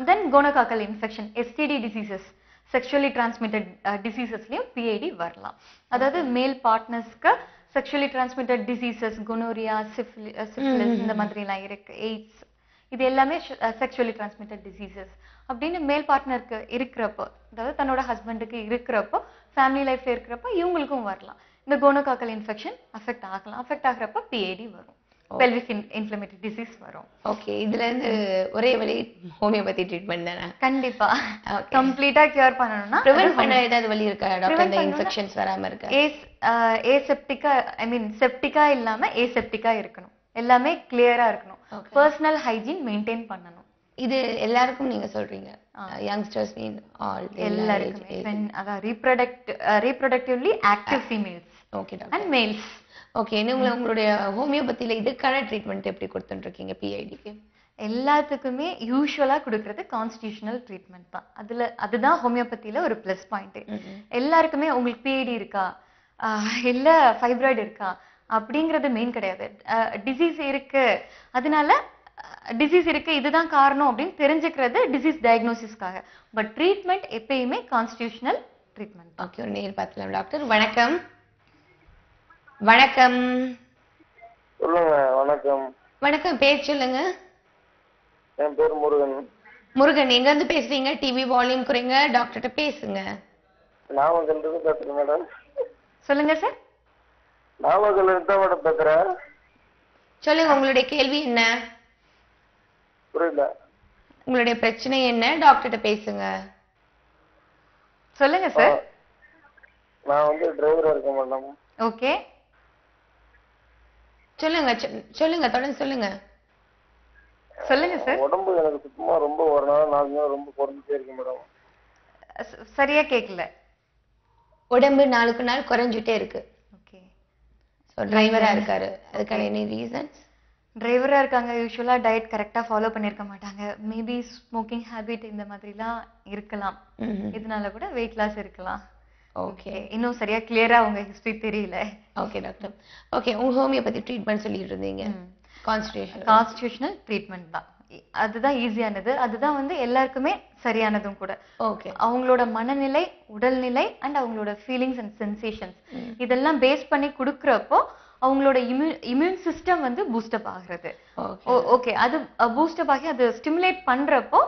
Then gonococcal infection, STD diseases, sexually transmitted டிசீசஸ்லயும் பிஐடி வரலாம். அதாவது மேல் பார்ட்னர்ஸ்க்கு sexually transmitted diseases, gonorrhoea, syphilis இந்த மாதிரி எல்லாம் இருக்கு, எய்ட்ஸ், இது எல்லாமே செக்ஷுவலி டிரான்ஸ்மிட்டட் டிசீசஸ். அப்படின்னு மேல் பார்ட்னருக்கு இருக்கிறப்போ, அதாவது தன்னோட ஹஸ்பண்டுக்கு இருக்கிறப்போ, ஃபேமிலி லைஃப்ல இருக்கிறப்போ இவங்களுக்கும் வரலாம். இந்த கோனோகாக்கல் இன்ஃபெக்ஷன் அஃபெக்ட் ஆகலாம். அஃபெக்ட் ஆகிறப்ப பிஐடி வரும், பெல்விக் இன்ஃப்ளமேட்டரி டிசீஸ் வரும். ஓகே. இதுல இருந்து ஒரே வழி ஹோமியோபதி ட்ரீட்மெண்ட் தானே? கண்டிப்பா. கம்ப்ளீட்டா கியூர் பண்ணனும்னா பிரிவென்ட் பண்ண ஏதாவது வழி இருக்கா டாக்டர், இந்த இன்ஃபெக்ஷன்ஸ் வராம இருக்க? ஏசெப்டிக்கா, ஐ மீன் செப்டிக்கா இல்லாம ஏசெப்டிக்கா இருக்கணும். எல்லாமே கிளியரா இருக்கணும். பர்சனல் ஹைஜீன் மெயின்டைன் பண்ணணும். இது எல்லாருக்கும் நீங்க சொல்றீங்க, யங்ஸ்டர்ஸ் மீன் ஆல் எல்லாருக்குமே, அதான் reproductively active females. Okay doctor. And males. Okay. உங்களுடைய ஹோமியோபதியில இதுக்கான ட்ரீட்மெண்ட் எப்படி கொடுத்துட்டு இருக்கீங்க பிஐடிக்கு? எல்லாத்துக்குமே யூஸ்வலா கொடுக்கறது கான்ஸ்டிடியூஷனல் ட்ரீட்மெண்ட் தான். அதுதான் ஹோமியோபதியில ஒரு பிளஸ் பாயிண்ட். எல்லாருக்குமே உங்களுக்கு பிஐடி இருக்கா இல்ல ஃபைப்ராய்டு இருக்கா அப்படிங்கிறது மெயின் கிடையாது. டிசீஸ் இருக்கு, அதனால டிசீஸ் இருக்கு இதுதான் காரணம் அப்படின்னு தெரிஞ்சுக்கிறது டிசீஸ் டயக்னோசிஸ்க்காக. பட் ட்ரீட்மெண்ட் எப்பயுமே கான்ஸ்டிடியூஷனல் ட்ரீட்மெண்ட். ஓகே. ஒரு நேர் பார்க்கலாம் டாக்டர். வணக்கம். வணக்கம். சொல்லுங்க. வணக்கம். வணக்கம். பேர் சொல்லுங்க. என் பேர் முருகன். முருகன், எங்க இருந்து பேசுறீங்க? டிவி வால்யூம் குறைங்க, டாக்டர்கிட்ட பேசுங்க. நாமக்கல்ல இருந்து பேசுறேன் மேடம். சொல்லுங்க சார். நாமக்கல்ல இருந்து தான் மேடம் பேசுறேன். சொல்லுங்க, உங்களுடைய கேள்வி என்ன? புரியல. உங்களுடைய பிரச்சனை என்ன? டாக்டர்கிட்ட பேசுங்க. சொல்லுங்க சார். நான் வந்து டிரைவரா இருக்கேன் மேடம். ஓகே. சொல்லுங்க சொல்லுங்க, தொடர்ந்து சொல்லுங்க. சொல்லுங்க சார். உடம்பு எனக்கு சுத்தமா ரொம்ப ஒரு நாள் 4 நாள் ரொம்ப குறைஞ்சிட்டே இருக்கு மேடம். சரியா கேட்கல. உடம்பு நாளுக்கு நாள் குறைஞ்சிட்டே இருக்கு. ஓகே. சோ டிரைவரா இருக்காரு, அதுக்கான எனி ரீசன்ஸ்? டிரைவரா இருக்காங்க, யூசுவலா டயட் கரெக்டா ஃபாலோ பண்ணிருக்க மாட்டாங்க, மேபி ஸ்மோக்கிங் ஹேபிட் இந்த மாதிரிலாம் இருக்கலாம். இதனால கூட வெயிட் லாஸ் இருக்கலாம். ஓகே. இன்னும் சரியா கிளியரா உங்க ஹிஸ்டரி தெரியல. Okay doctor. ஓகே. உங்க ஹோமியோபதி ட்ரீட்மெண்ட் சொல்லிட்டு இருந்தீங்க. கான்ஸ்டிடியூஷனல் ட்ரீட்மெண்ட் தான். அதுதான் ஈஸியானது, அதுதான் வந்து எல்லாருக்குமே சரியானதும் கூட. ஓகே. அவங்களோட மனநிலை, உடல்நிலை அண்ட் அவங்களோட ஃபீலிங்ஸ் அண்ட் சென்சேஷன்ஸ் இதெல்லாம் பேஸ் பண்ணி கொடுக்கறப்போ அவங்களோட இம்யூன் சிஸ்டம் வந்து பூஸ்டப் ஆகுறது. ஓகே, அது பூஸ்டப் ஆகி அது ஸ்டிமுலேட் பண்றப்போ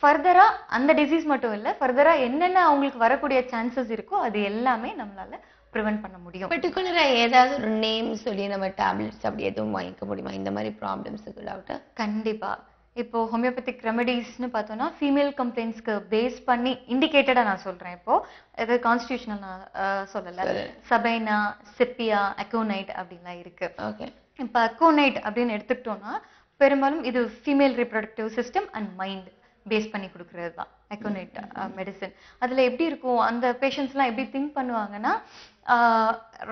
ஃபர்தரா அந்த டிசீஸ் மட்டும் இல்ல, ஃபர்தரா என்னென்ன அவங்களுக்கு வரக்கூடிய சான்சஸ் இருக்கோ அது எல்லாமே நம்மளால ப்ரிவென்ட் பண்ண முடியும். பர்டிகுலரா ஏதாவது ஒரு நேம் சொல்லி நம்ம டேப்லெட்ஸ் அப்படி எதுவும் வாங்கிக்க முடியுமா இந்த மாதிரி ப்ராப்ளம்ஸுக்கு டாக்டர்? கண்டிப்பா. இப்போ ஹோமியோபதிக் ரெமெடிஸ்னு பார்த்தோம்னா ஃபீமேல் கம்ப்ளைண்ட்ஸ்க்கு பேஸ் பண்ணி இண்டிகேட்டடா நான் சொல்றேன். இப்போ இது கான்ஸ்டிடியூஷனல் நான் சொல்லல. சபைனா, செப்பியா, அக்கோனைட் அப்படின்லாம் இருக்கு. ஓகே. இப்போ அக்கோனைட் அப்படின்னு எடுத்துக்கிட்டோம்னா பெரும்பாலும் இது female reproductive system and mind base பண்ணி கொடுக்கறது தான் அக்கோனைட் மெடிசன். அதுல எப்படி இருக்கும், அந்த பேஷண்ட்ஸ்லாம் எப்படி திங்க் பண்ணுவாங்கன்னா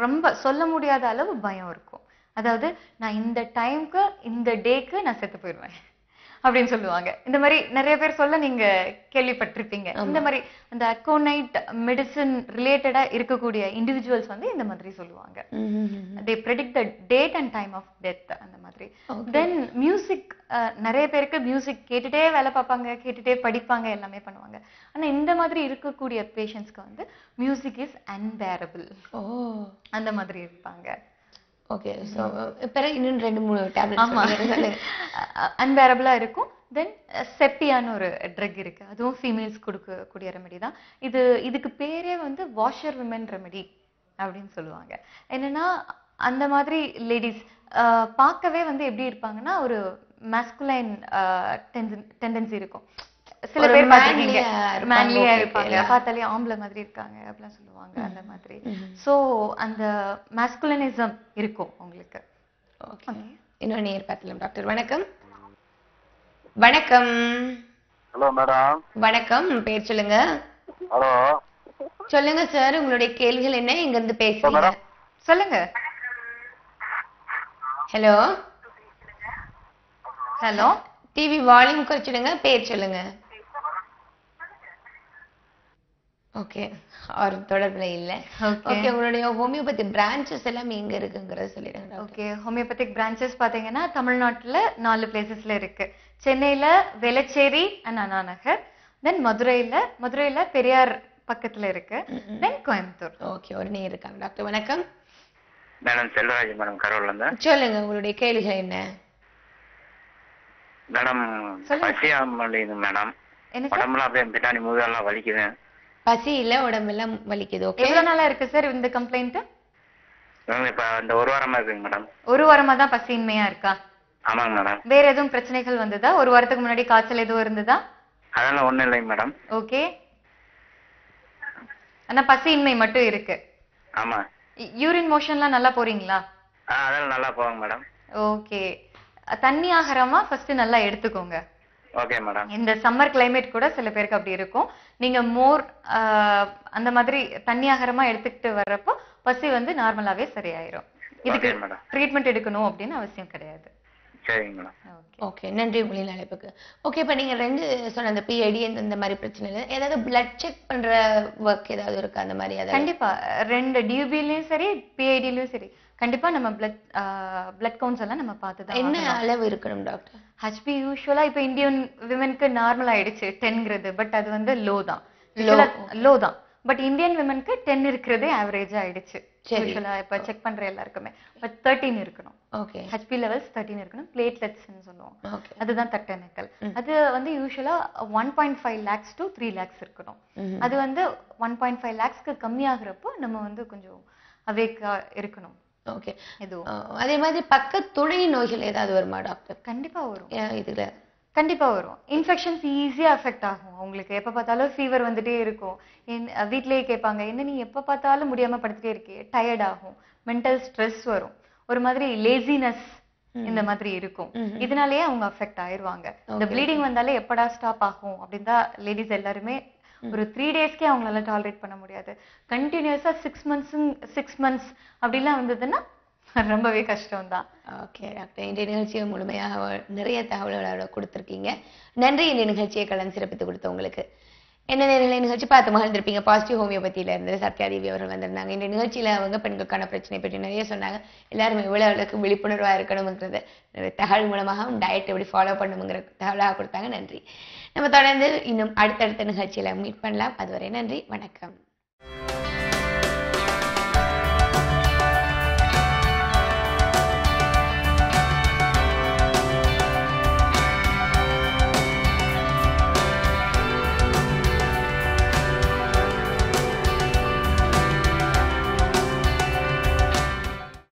ரொம்ப சொல்ல முடியாத அளவு பயம் இருக்கும். அதாவது நான் இந்த டைம்க்கு இந்த டேக்கு நான் செத்து போயிடுவேன் அப்படின்னு சொல்லுவாங்க. இந்த மாதிரி நிறைய பேர் சொல்ல நீங்க கேள்விப்பட்டிருப்பீங்க. இந்த மாதிரி அந்த அக்கோனைட் மெடிசன் ரிலேட்டடா இருக்கக்கூடிய இண்டிவிஜுவல்ஸ் வந்து இந்த மாதிரி சொல்லுவாங்க. they predict the date and time of death அந்த மாதிரி. தென் மியூசிக், நிறைய பேருக்கு மியூசிக் கேட்டுட்டே வேலை பார்ப்பாங்க, கேட்டுட்டே படிப்பாங்க, எல்லாமே பண்ணுவாங்க. ஆனா இந்த மாதிரி இருக்கக்கூடிய பேஷண்ட்ஸ்க்கு வந்து மியூசிக் இஸ் அன்பேரபிள் அந்த மாதிரி இருப்பாங்க. ஓகே. சோ பிறகு இன்னும் 2-3 டேப்லெட்ஸ் அன்பேரபிளா இருக்கும். தென் செப்பியான்னு ஒரு ட்ரக் இருக்கு, அதுவும் ஃபீமேல்ஸ் கொடுக்கக்கூடிய ரெமெடி தான். இதுக்கு பேரே வந்து வாஷர் விமன் ரெமெடி அப்படின்னு சொல்லுவாங்க. என்னன்னா அந்த மாதிரி லேடிஸ் பார்க்கவே வந்து எப்படி இருப்பாங்கன்னா ஒரு மாஸ்குலைன் டெண்டன்சி இருக்கும். சில பேர் பாத்தீங்க மேன்லியா இருப்பாங்க, பார்த்தாலே ஆம்பளை மாதிரி இருக்காங்க அப்படிலாம் சொல்லுவாங்க அந்த மாதிரி. சோ அந்த மாஸ்குலினிசம் இருக்கும் உங்களுக்கு. ஓகே. இன்னொரு நேர் பார்க்கலாம் டாக்டர். வணக்கம். வணக்கம். Hello madam. வணக்கம், பேர் சொல்லுங்க. ஹலோ சொல்லுங்க சார், உங்களுடைய கேள்விகள் என்ன, எங்க இருந்து பேசுறீங்க? சொல்லுங்க. ஹலோ ஹலோ, டிவி வால்யூம் குறைச்சிடுங்க, பேர் சொல்லுங்க. ஓகே, அவர் தொடர்புல இல்ல. ஓகே, உங்களுடைய ஹோமியோபதி பிரான்ச்சஸ் எல்லாம் எங்க இருக்குங்கறத சொல்லிடுங்க. ஓகே, ஹோமியோபதிக் பிரான்ச்சஸ் பாத்தீங்கன்னா தமிழ்நாட்டுல 4 பிளேசஸ்ல இருக்கு. சென்னையில வேளச்சேரி அண்ட் அண்ணா நகர், தென் மதுரையில பெரியார் பக்கத்துல இருக்கு, தென் கோயம்புத்தூர். ஓகே, ஒரு நேர் இருக்காங்க டாக்டர். வணக்கம் மேடம். செல்வராஜ் மேடம், கரூர்ல இருந்து. சொல்லுங்க, உங்களுடைய கேள்விகள் என்ன? மேடம் பசியாமலிங்க மேடம், உடம்புலாம் அப்படியே பின்னாடி முதுகெல்லாம் வலிக்குது. பசி இல்ல, உடம்பெல்லாம் வலிக்குது. ஓகே, எவ்வளவு நாளா இருக்கு சார் இந்த கம்ப்ளைண்ட்? இப்ப இந்த 1 வாரமா இருக்குங்க மேடம். 1 வாரமா தான் பசியின்மையா இருக்கா? ஆமாங்க மேடம். வேற எதுவும் பிரச்சனைகள் வந்ததா? 1 வாரத்துக்கு முன்னாடி காய்ச்சல் எதுவும் இருந்ததா? அதெல்லாம் ஒண்ணும் இல்லைங்க மேடம். ஓகே, ஆனா பசியின்மை மட்டும் இருக்கு. ஆமா. யூரின் மோஷன்லாம் நல்லா போறீங்களா? அதெல்லாம் நல்லா போவாங்க மேடம். ஓகே, தண்ணி ஆகாரமா ஃபர்ஸ்ட் நல்லா எடுத்துக்கோங்க. Okay madam. இந்த சம்மர் கிளைமேட் கூட சில பேருக்கு அப்படி இருக்கும். நீங்க மோர் அந்த மாதிரி தண்ணி ஆகாரமா எடுத்துக்கிட்டு வர்றப்போ பசி வந்து நார்மலாவே சரியாயிரும். இதுக்கு ட்ரீட்மெண்ட் எடுக்கணும் அப்படின்னு அவசியம் கிடையாது. சரிங்க மேடம். ஓகே, நன்றி உங்களின் அழைப்புக்கு. ஓகே, இப்ப நீங்க 2 சொன்ன அந்த பிஐடி இந்த மாதிரி பிரச்சனை ஏதாவது பிளட் செக் பண்ற ஒர்க் ஏதாவது இருக்கு அந்த மாதிரி? கண்டிப்பா 2 டியூபிலயும் சரி பிஐடிலயும் சரி கண்டிப்பா நம்ம பிளட் கவுண்ட்ஸ் எல்லாம் நம்ம பார்த்துதான். என்ன அளவு இருக்கணும் டாக்டர்? ஹெச்பி யூசுவலா இப்ப இந்தியன் விமனுக்கு நார்மல் ஆயிடுச்சு 10ங்கிறது, பட் அது வந்து லோ தான். பட் இந்தியன் விமனுக்கு 10 இருக்கிறதே ஆவரேஜா ஆயிடுச்சு. யூசுவலா இப்ப செக் பண்ற எல்லாருக்குமே பட் 13 இருக்கணும். ஓகே, ஹெச்பி லெவல்ஸ் 13 இருக்கணும். பிளேட்லெட்ஸ்னு சொல்லுவோம், அதுதான் தட்டணுக்கள். அது வந்து யூசுவலா 1.5 lakhs to 3 lakhs இருக்கணும். அது வந்து 1.5 lakhsக்கு கம்மியாகிறப்போ நம்ம வந்து கொஞ்சம் அவேக்கா இருக்கணும். ஓகே, அதே மாதிரி பக்க துணை நோய்கள் ஏதாவது வருமா டாக்டர்? கண்டிப்பா வரும். இதுல கண்டிப்பா வரும். இன்ஃபெக்ஷன்ஸ் ஈஸியா அஃபெக்ட் ஆகும். உங்களுக்கு எப்ப பார்த்தாலும் ஃபீவர் வந்துட்டே இருக்கும். வீட்லயே கேட்பாங்க, என்ன நீ எப்ப பார்த்தாலும் முடியாம படுத்துட்டே இருக்கே, டயர்ட் ஆகும், மென்டல் ஸ்ட்ரெஸ் வரும், ஒரு மாதிரி லேசினஸ் இந்த மாதிரி இருக்கும். இதனாலேயே அவங்க அஃபெக்ட் ஆயிருவாங்க. இந்த ப்ளீடிங் வந்தாலே எப்படா ஸ்டாப் ஆகும் அப்படின்னு தான் லேடிஸ் எல்லாருமே ஒரு 3 daysக்கே அவங்களால டாலரேட் பண்ண முடியாது. கண்டினியூஸா 6 months அப்படிலாம் வந்ததுன்னா ரொம்பவே கஷ்டம் தான். ஓகே டாக்டர், இந்த நிகழ்ச்சியை முழுமையாக நிறைய தகவல்களோட கொடுத்துருக்கீங்க. நன்றி இந்த நிகழ்ச்சியை கலந்து சிறப்பித்து கொடுத்த உங்களுக்கு. என்ன நேரங்களை நிகழ்ச்சி பார்த்து மகிழ்ந்திருப்பீங்க. பாசிட்டிவ் ஹோமியோபதியில இருந்து சத்யாதேவி அவர்கள் வந்திருந்தாங்க. இந்த நிகழ்ச்சியில அவங்க பெண்களுக்கான பிரச்சனை பற்றி நிறைய சொன்னாங்க. எல்லாருமே எவ்வளவு அளவுக்கு விழிப்புணர்வா இருக்கணுங்கிறது தகவல் மூலமாகவும் டயட் எப்படி ஃபாலோ பண்ணுங்கிற தகவலாக கொடுத்தாங்க. நன்றி. நம்ம தொடர்ந்து இன்னும் அடுத்தடுத்த நிகழ்ச்சியில மீட் பண்ணலாம். அதுவரை நன்றி, வணக்கம்.